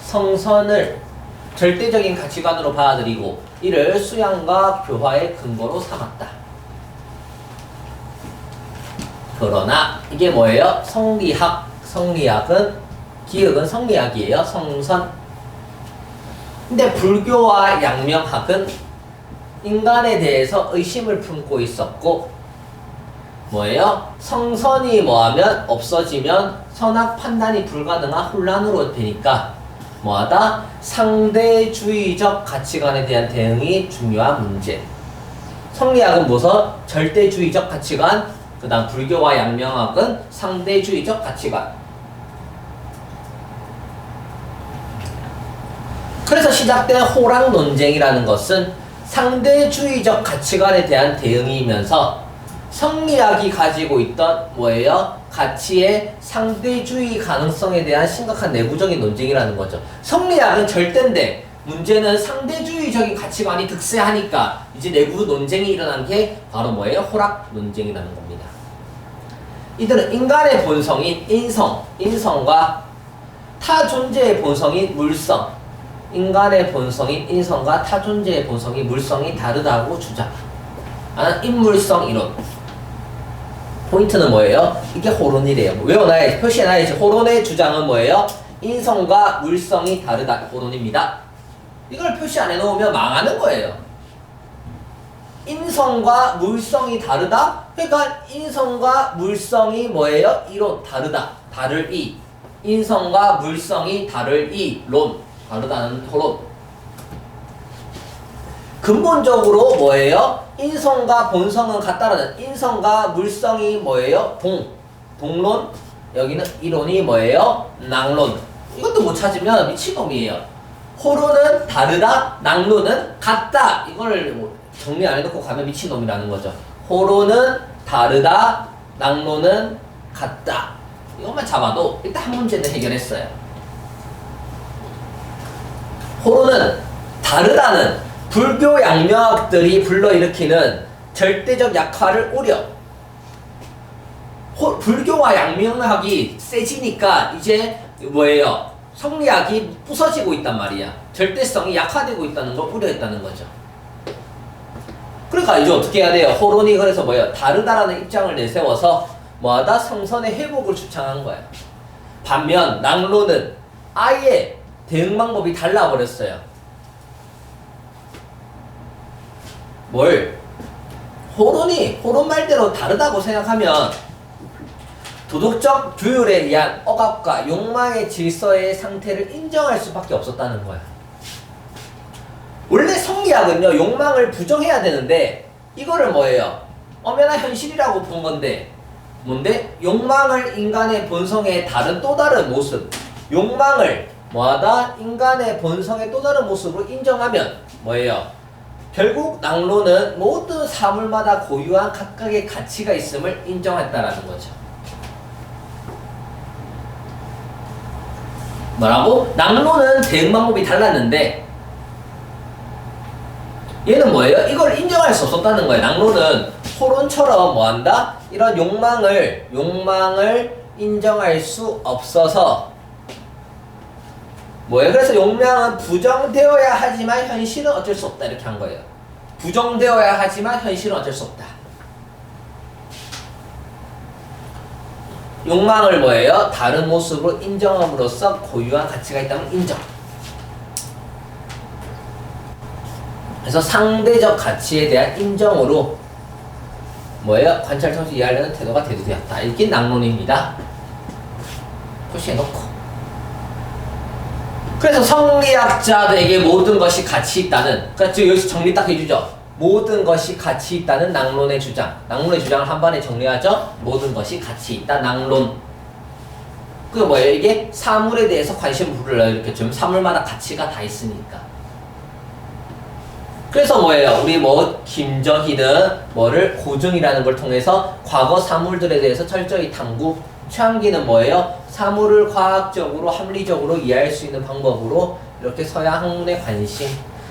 Speaker 1: 성선을 절대적인 가치관으로 받아들이고 이를 수양과 교화의 근거로 삼았다. 그러나 이게 뭐예요? 성리학은 기억은 성리학이에요. 성선. 근데 불교와 양명학은 인간에 대해서 의심을 품고 있었고 뭐예요? 성선이 뭐하면 없어지면 선악 판단이 불가능한 혼란으로 되니까 뭐하다? 상대주의적 가치관에 대한 대응이 중요한 문제. 성리학은 무슨? 절대주의적 가치관, 그 다음 불교와 양명학은 상대주의적 가치관. 그래서 시작된 호락 논쟁이라는 것은 상대주의적 가치관에 대한 대응이면서 성리학이 가지고 있던 뭐예요? 가치의 상대주의 가능성에 대한 심각한 내부적인 논쟁이라는 거죠. 성리학은 절대인데 문제는 상대주의적인 가치관이 득세하니까 이제 내부 논쟁이 일어난 게 바로 뭐예요? 호락 논쟁이라는 겁니다. 이들은 인간의 본성인 인성과 타 존재의 본성인 물성, 인간의 본성인 인성과 타 존재의 본성인 물성이 다르다고 주장하는 인물성 이론. 포인트는 뭐예요? 이게 호론이래요. 외워놔야지, 표시해놔야지. 호론의 주장은 뭐예요? 인성과 물성이 다르다. 호론입니다. 이걸 표시 안 해놓으면 망하는 거예요. 인성과 물성이 다르다? 그러니까 인성과 물성이 뭐예요? 이론, 다르다. 다를 이. 인성과 물성이 다를 이. 론. 다르다는 호론. 근본적으로 뭐예요? 인성과 본성은 같다라는, 인성과 물성이 뭐예요? 동론. 여기는 이론이 뭐예요? 낭론. 이것도 못 찾으면 미친놈이에요. 호론은 다르다, 낭론은 같다. 이걸 뭐 정리 안 해놓고 가면 미친놈이라는 거죠. 호론은 다르다, 낭론은 같다. 이것만 잡아도 일단 한 문제는 해결했어요. 호론은 다르다는 불교 양명학들이 불러일으키는 절대적 약화를 우려. 불교와 양명학이 세지니까 이제 뭐예요? 성리학이 부서지고 있단 말이야. 절대성이 약화되고 있다는 걸 우려했다는 거죠. 그러니까 이제 어떻게 해야 돼요? 호론이 그래서 뭐예요? 다르다라는 입장을 내세워서 뭐하다? 성선의 회복을 주창한 거야. 반면 낭론은 아예 대응 방법이 달라버렸어요. 호론 말대로 다르다고 생각하면 도덕적 규율에 의한 억압과 욕망의 질서의 상태를 인정할 수밖에 없었다는 거야. 원래 성리학은요, 욕망을 부정해야 되는데 이거를 뭐예요? 엄연한 현실이라고 본 건데 뭔데? 욕망을 인간의 본성의 또 다른 모습, 욕망을 뭐하다? 인간의 본성의 또 다른 모습으로 인정하면 뭐예요? 결국 낭론은 모든 사물마다 고유한 각각의 가치가 있음을 인정했다라는 거죠. 뭐라고? 낭론은 대응 방법이 달랐는데 얘는 뭐예요? 이걸 인정할 수 없었다는 거예요. 낭론은 호론처럼 뭐한다? 이런 욕망을 인정할 수 없어서 뭐예요? 그래서 용량은 부정되어야 하지만 현실은 어쩔 수 없다 이렇게 한 거예요. 부정되어야 하지만 현실은 어쩔 수 없다. 욕망을 뭐예요? 다른 모습으로 인정함으로써 고유한 가치가 있다면 인정. 그래서 상대적 가치에 대한 인정으로 뭐예요? 관찰 청시 이해하려는 태도가 대두되었다. 이게 낭론입니다. 표시해놓고. 그래서 성리학자들에게 모든 것이 가치 있다는, 그러니까 여기서 정리 딱 해주죠. 모든 것이 가치 있다는 낭론의 주장. 낭론의 주장을 한 번에 정리하죠. 모든 것이 가치 있다. 낭론. 그게 뭐예요? 이게 사물에 대해서 관심을 부르려고 이렇게 좀 사물마다 가치가 다 있으니까. 그래서 뭐예요? 우리 김정희는 뭐를 고증이라는 걸 통해서 과거 사물들에 대해서 철저히 탐구. 최한기는 뭐예요? 사물을 과학적으로 합리적으로 이해할 수 있는 방법으로 이렇게 서양 학문의 관심.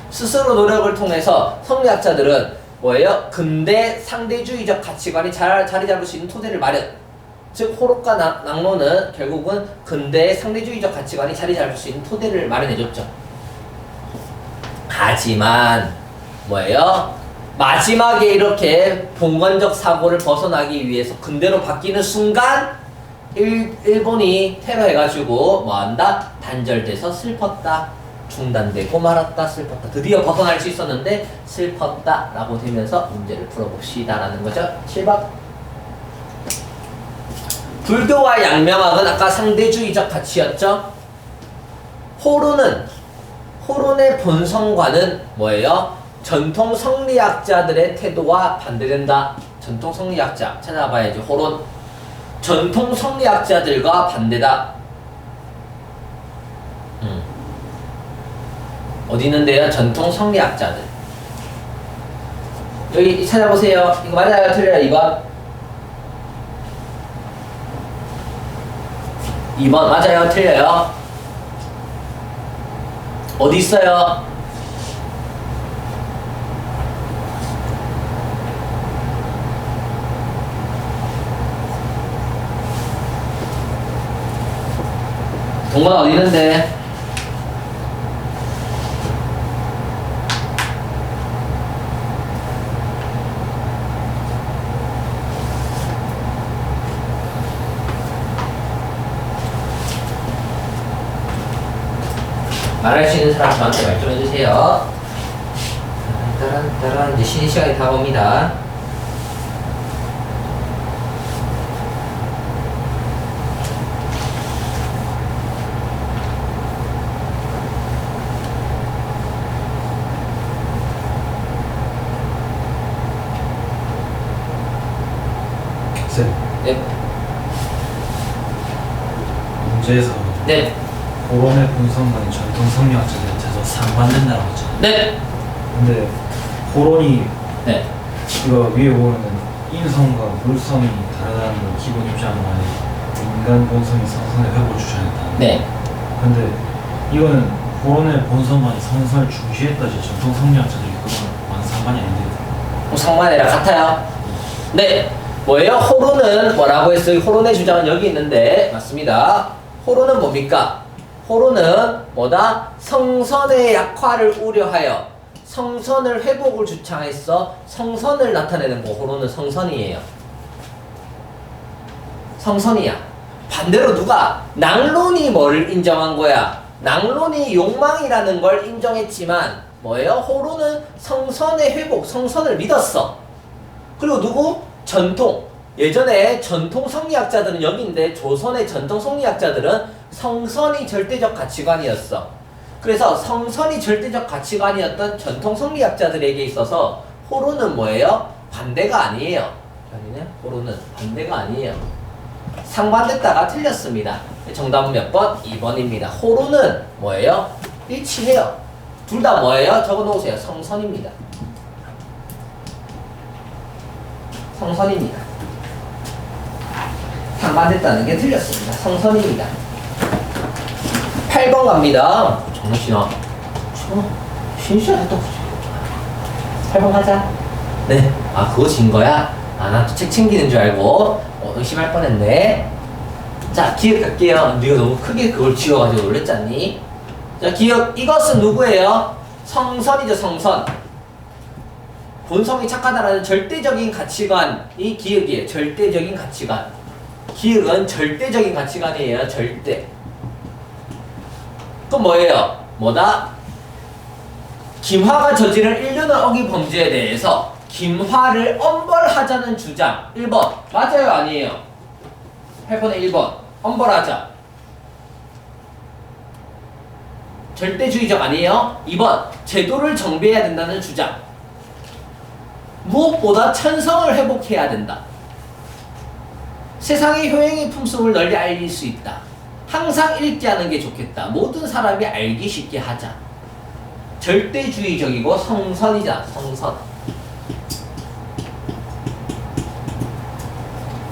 Speaker 1: 스스로 노력을 통해서 성리학자들은 뭐예요? 근대 상대주의적 가치관이 자리 잡을 수 있는 토대를 마련. 즉 호록과 낭론은 결국은 근대의 상대주의적 가치관이 자리 잡을 수 있는 토대를 마련해줬죠. 하지만 뭐예요? 마지막에 이렇게 봉건적 사고를 벗어나기 위해서 근대로 바뀌는 순간 일본이 테러해가지고 뭐한다? 단절돼서 슬펐다. 중단되고 말았다. 슬펐다. 드디어 벗어날 수 있었는데 슬펐다 라고 되면서 문제를 풀어봅시다 라는 거죠. 7번. 불교와 양명학은 아까 상대주의적 가치였죠. 호론의 본성과는 뭐예요? 전통 성리학자들의 태도와 반대된다. 전통 성리학자 찾아봐야지. 호론. 전통 성리학자들과 반대다. 어디 있는데요? 전통 성리학자들. 여기 찾아보세요. 이거 맞아요? 틀려요? 2번. 2번 맞아요? 틀려요? 어디 있어요? 동건 어디 있는데? 말할 수 있는 사람 저한테 말 좀 해주세요. 따란 이제 쉬는 시간이 다가옵니다.
Speaker 3: 쌤,
Speaker 1: 네.
Speaker 3: 문제에서
Speaker 1: 네.
Speaker 3: 호론의 본성과는 전통 성리학자들한테서 상반된다고 했잖아요.
Speaker 1: 네.
Speaker 3: 근데 호론이
Speaker 1: 네.
Speaker 3: 이거 위에 보면은 인성과 물성이 다르다는 걸 기본 입장 안에 인간 본성이 성선의 회복을 주장했다.
Speaker 1: 네.
Speaker 3: 근데 이거는 호론의 본성과는 성선을 중시했다지 전통 성리학자들이 그건 상관이 아닌데.
Speaker 1: 상관이랑 같아요. 네. 뭐예요? 호론은 뭐라고 했어요? 호론의 주장은 여기 있는데 맞습니다. 호론은 뭡니까? 호론은 뭐다? 성선의 약화를 우려하여 성선을 회복을 주창해서 성선을 나타내는 거. 호론은 성선이에요. 성선이야. 반대로 누가? 낭론이 뭐를 인정한 거야? 낭론이 욕망이라는 걸 인정했지만 뭐예요? 호론은 성선의 회복, 성선을 믿었어. 그리고 누구? 전통. 예전에 전통 성리학자들은 여기인데 조선의 전통 성리학자들은 성선이 절대적 가치관이었어. 그래서 성선이 절대적 가치관이었던 전통 성리학자들에게 있어서 호론은 뭐예요? 반대가 아니에요. 아니네? 호론은 반대가 아니에요. 상반됐다가 틀렸습니다. 정답은 몇 번? 2번입니다. 호론은 뭐예요? 일치해요. 둘 다 뭐예요? 적어놓으세요. 성선입니다. 성선입니다. 상반됐다는 게 틀렸습니다. 성선입니다. 8번 갑니다. 정신아. 신시하게 또 8번 하자. 네. 아, 그거 진 거야? 아, 나 또 책 챙기는 줄 알고 의심할 뻔했네. 자, 기억할게요. 네가 너무 크게 그걸 지어가지고 놀랬잖니? 자, 기억. 이것은 누구예요? 성선이죠, 성선. 본성이 착하다라는 절대적인 가치관이 기억이에요. 절대적인 가치관. 기억은 절대적인 가치관이에요. 절대. 그럼 뭐예요? 뭐다? 김화가 저지른 인륜을 어긴 범죄에 대해서 김화를 엄벌하자는 주장. 1번. 맞아요? 아니에요? 8번에 1번. 엄벌하자. 절대주의적 아니에요? 2번. 제도를 정비해야 된다는 주장. 무엇보다 천성을 회복해야 된다. 세상의 효행의 품성을 널리 알릴 수 있다. 항상 읽지 않은 게 좋겠다. 모든 사람이 알기 쉽게 하자. 절대주의적이고 성선이자 성선.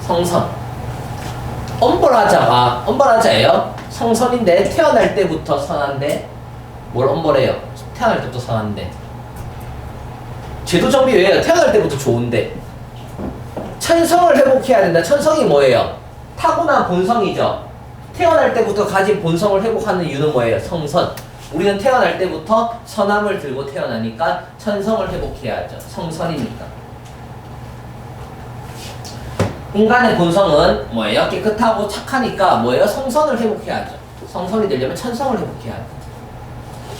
Speaker 1: 성선. 엄벌하자가 엄벌하자예요. 성선인데 태어날 때부터 선한데 뭘 엄벌해요? 태어날 때부터 선한데. 제도 정비 왜요? 태어날 때부터 좋은데. 천성을 회복해야 된다. 천성이 뭐예요? 타고난 본성이죠. 태어날 때부터 가진 본성을 회복하는 이유는 뭐예요? 성선. 우리는 태어날 때부터 선함을 들고 태어나니까 천성을 회복해야죠. 성선이니까. 인간의 본성은 뭐예요? 깨끗하고 착하니까 뭐예요? 성선을 회복해야죠. 성선이 되려면 천성을 회복해야죠.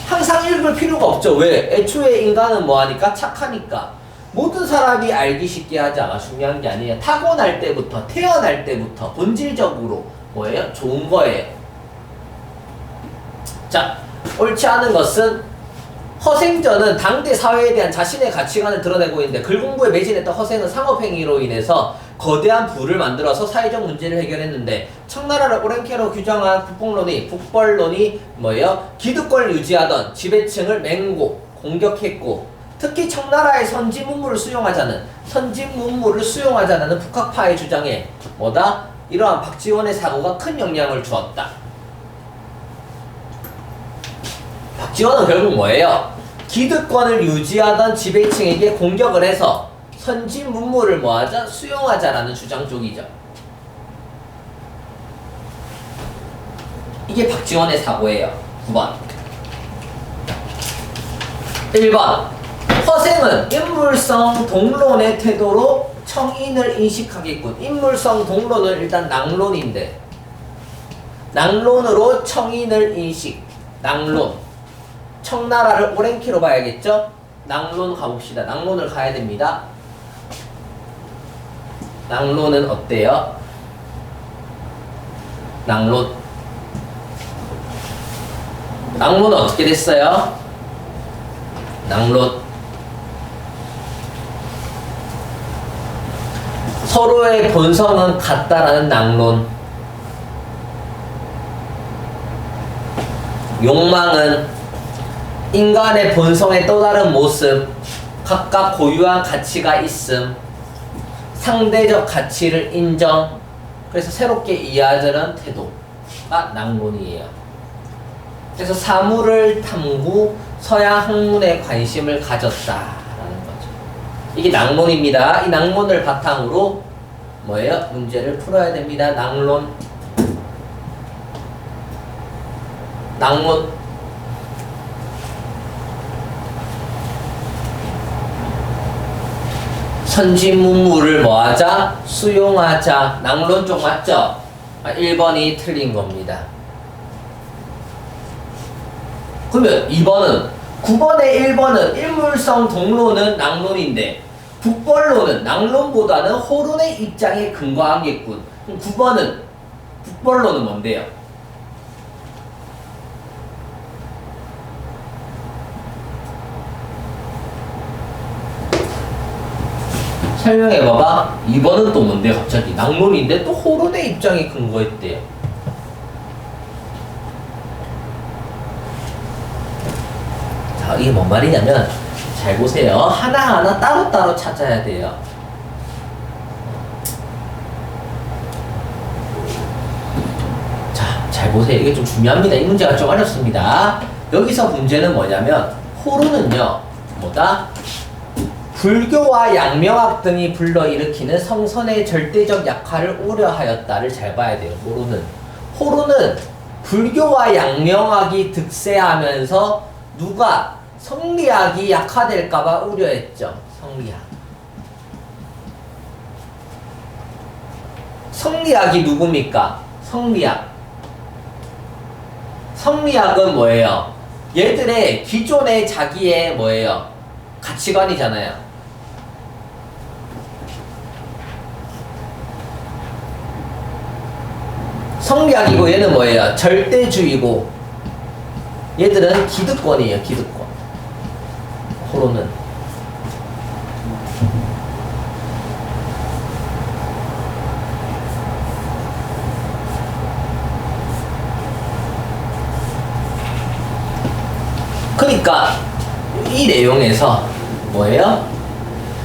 Speaker 1: 항상 읽을 필요가 없죠. 왜? 애초에 인간은 뭐하니까? 착하니까. 모든 사람이 알기 쉽게 하자가 중요한 게 아니에요. 타고날 때부터, 태어날 때부터 본질적으로 뭐예요? 좋은 거예요. 자, 옳지 않은 것은 허생전은 당대 사회에 대한 자신의 가치관을 드러내고 있는데 글 공부에 매진했던 허생은 상업행위로 인해서 거대한 부를 만들어서 사회적 문제를 해결했는데 청나라를 오랭캐로 규정한 북벌론이 뭐예요? 기득권을 유지하던 지배층을 맹고 공격했고 특히 청나라의 선진문물을 수용하자는 북학파의 주장에 뭐다? 이러한 박지원의 사고가 큰 영향을 주었다. 박지원은 결국 뭐예요? 기득권을 유지하던 지배층에게 공격을 해서 선진 문물을 뭐하자? 수용하자라는 주장 쪽이죠. 이게 박지원의 사고예요. 9번. 1번. 허생은 인물성 동론의 태도로 청인을 인식하겠군. 인물성 동론은 일단 낭론인데 낭론으로 청인을 인식. 낭론. 청나라를 오랭키로 봐야겠죠? 낭론 가봅시다. 낭론을 가야 됩니다. 낭론은 어때요? 낭론은 어떻게 됐어요? 낭론. 서로의 본성은 같다라는 낭론. 욕망은 인간의 본성의 또 다른 모습, 각각 고유한 가치가 있음, 상대적 가치를 인정, 그래서 새롭게 이해하자는 태도가 낭론이에요. 그래서 사물을 탐구, 서양 학문에 관심을 가졌다라는 거죠. 이게 낭론입니다. 이 낭론을 바탕으로 뭐예요? 문제를 풀어야 됩니다. 낭론. 선진문물을 뭐하자? 수용하자. 낭론 쪽 맞죠? 1번이 틀린 겁니다. 그러면 2번은 9번에 1번은 인물성 동론은 낭론인데 북벌론은 낭론보다는 호론의 입장에 근거하겠군. 그럼 9번은 북벌론은 뭔데요? 설명해봐봐. 2번은 또 뭔데 갑자기? 낭론인데 또 호론의 입장에 근거했대요. 자, 이게 뭔 말이냐면 잘 보세요. 하나하나 따로따로 찾아야 돼요. 자, 잘 보세요. 이게 좀 중요합니다. 이 문제가 좀 어렵습니다. 여기서 문제는 뭐냐면 호론은요 뭐다? 불교와 양명학 등이 불러일으키는 성선의 절대적 약화를 우려하였다를 잘 봐야 돼요. 호루는 불교와 양명학이 득세하면서 누가 성리학이 약화될까봐 우려했죠. 성리학이 누굽니까? 성리학은 뭐예요? 얘들의 기존의 자기의 뭐예요? 가치관이잖아요. 성리학이고 얘는 뭐예요? 절대주의고 얘들은 기득권이에요. 기득권. 호로는 그러니까 이 내용에서 뭐예요?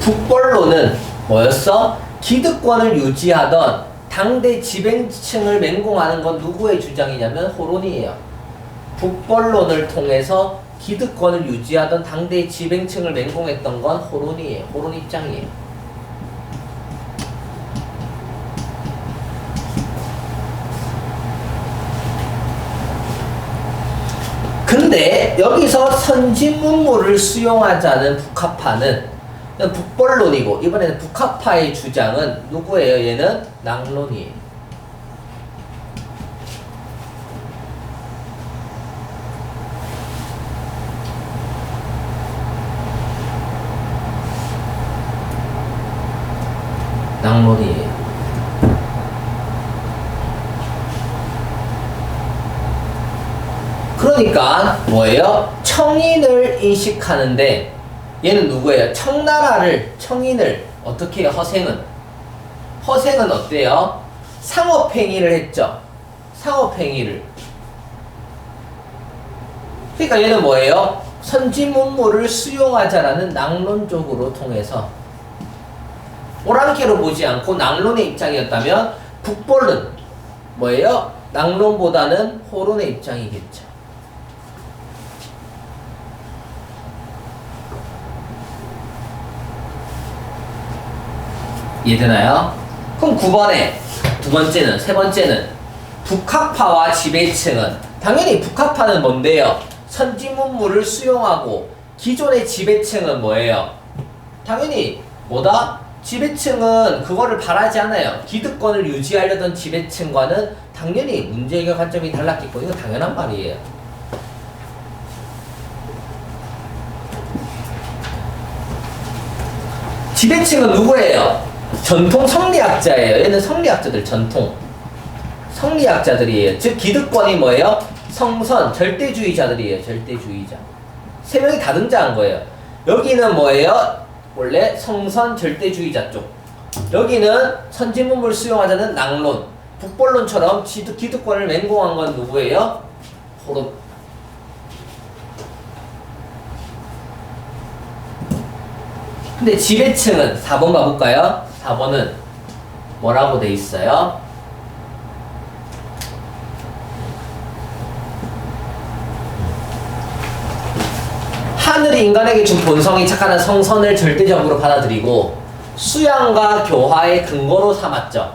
Speaker 1: 북벌로는 뭐였어? 기득권을 유지하던 당대 지배층을 맹공하는 건 누구의 주장이냐면 호론이에요. 북벌론을 통해서 기득권을 유지하던 당대의 지배층을 맹공했던 건 호론이에요. 호론 입장이에요. 근데 여기서 선진문물을 수용하자는 북학파는 북벌론이고 이번에는 북학파의 주장은 누구예요? 얘는 낭론이에요. 낭론이에요. 그러니까 뭐예요? 청인을 인식하는데 얘는 누구예요? 청인을 어떻게 해요? 허생은 어때요? 상업행위를 했죠. 상업행위를. 그러니까 얘는 뭐예요? 선지문물을 수용하자라는 낭론적으로 통해서 오랑캐로 보지 않고 낭론의 입장이었다면 북벌은 뭐예요? 낭론보다는 호론의 입장이겠죠. 이해되나요? 그럼 9번에 세 번째는 북학파와 지배층은 당연히 북학파는 뭔데요? 선지문물을 수용하고 기존의 지배층은 뭐예요? 당연히 뭐다? 지배층은 그거를 바라지 않아요. 기득권을 유지하려던 지배층과는 당연히 문제해결 관점이 달랐겠고 이거 당연한 말이에요. 지배층은 누구예요? 전통 성리학자예요. 얘는 성리학자들 전통 성리학자들이에요. 즉 기득권이 뭐예요? 성선 절대주의자들이에요. 절대주의자. 세 명이 다 등장한 거예요. 여기는 뭐예요? 원래 성선 절대주의자 쪽. 여기는 선진문물 수용하자는 낭론. 북벌론처럼 기득권을 맹공한 건 누구예요? 호론. 근데 지배층은 4번 봐볼까요? 4번은 뭐라고 돼 있어요? 하늘이 인간에게 준 본성이 착하는 성선을 절대적으로 받아들이고 수양과 교화의 근거로 삼았죠.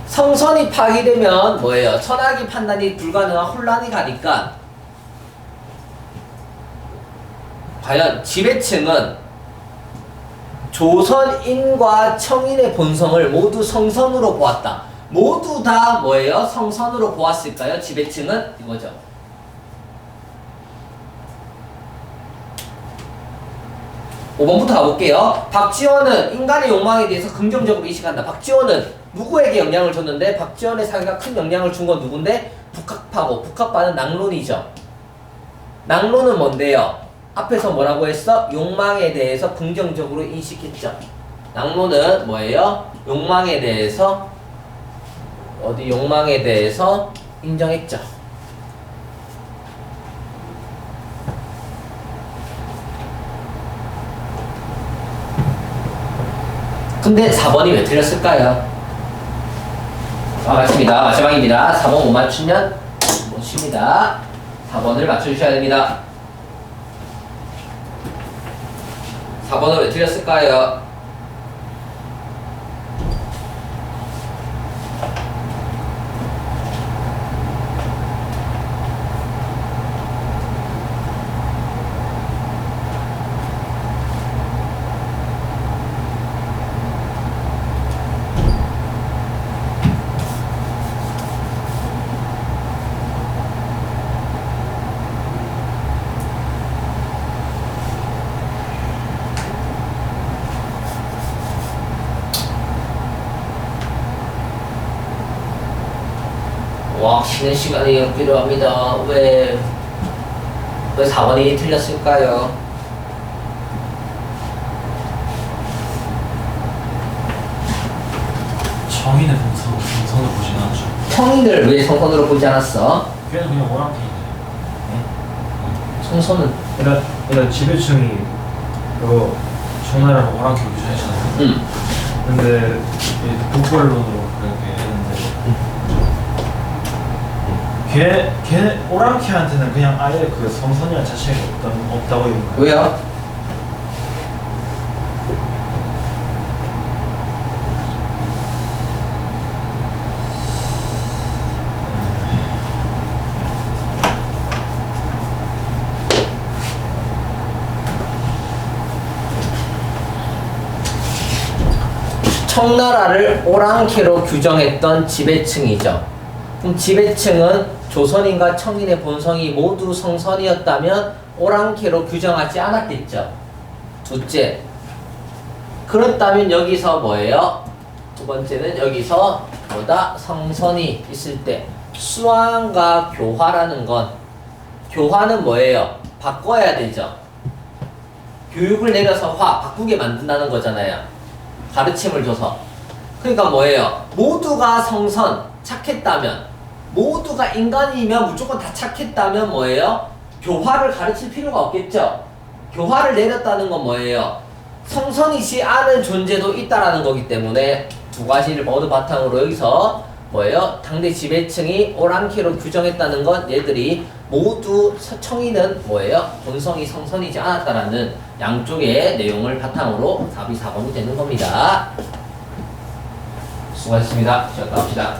Speaker 1: 성선이 파기되면 뭐예요? 선악의 판단이 불가능한 혼란이 가니까 과연 지배층은 조선인과 청인의 본성을 모두 성선으로 보았다. 모두 다 뭐예요? 성선으로 보았을까요? 지배층은 이거죠. (5번부터) 가볼게요. 박지원은 인간의 욕망에 대해서 긍정적으로 인식한다. 박지원은 누구에게 영향을 줬는데 박지원의 사회가 큰 영향을 준 건 누군데? 북학파고 북학파는 낭론이죠. 낭론은 뭔데요? 앞에서 뭐라고 했어? 욕망에 대해서 긍정적으로 인식했죠. 낭론은 뭐예요? 욕망에 대해서 인정했죠. 근데 4번이 왜 틀렸을까요? 맞습니다. 마지막입니다. 4번 못 맞추면 못 쉽니다. 4번을 맞춰주셔야 됩니다. 4번은 왜 틀렸을까요? 와, 쉬는 시간이 필요합니다. 왜 4번이 틀렸을까요?
Speaker 3: 정의는 동선을 보진 않죠.
Speaker 1: 성인을 왜 성선으로 보지 않았어?
Speaker 3: 걔는 그냥 오랑캐인데.
Speaker 1: 성선은
Speaker 3: 그러니까 지배층이 그거 청나라랑 오랑캐로 규정했잖아요. 근데 이 독벌론으로 그렇게 했는데 걔 오랑캐한테는 그냥 아예 그 성선이란 자체가 없다고 이런 거예요.
Speaker 1: 왜요? 청나라를 오랑캐로 규정했던 지배층이죠. 그럼 지배층은 조선인과 청인의 본성이 모두 성선이었다면 오랑캐로 규정하지 않았겠죠. 둘째, 그렇다면 여기서 뭐예요? 두 번째는 여기서 뭐다? 성선이 있을 때 수환과 교화라는 건, 교화는 뭐예요? 바꿔야 되죠. 교육을 내려서 바꾸게 만든다는 거잖아요. 가르침을 줘서. 그러니까 뭐예요? 모두가 성선, 착했다면, 모두가 인간이면 무조건 다 착했다면 뭐예요? 교화를 가르칠 필요가 없겠죠. 교화를 내렸다는 건 뭐예요? 성선이지 않은 존재도 있다라는 거기 때문에 두 가지를 모두 바탕으로 여기서 뭐예요? 당대 지배층이 오랑캐로 규정했다는 건 얘들이 모두 청인은 뭐예요? 본성이 성선이지 않았다라는 양쪽의 내용을 바탕으로 답이 4번이 되는 겁니다. 수고하셨습니다. 쉬었다 합시다.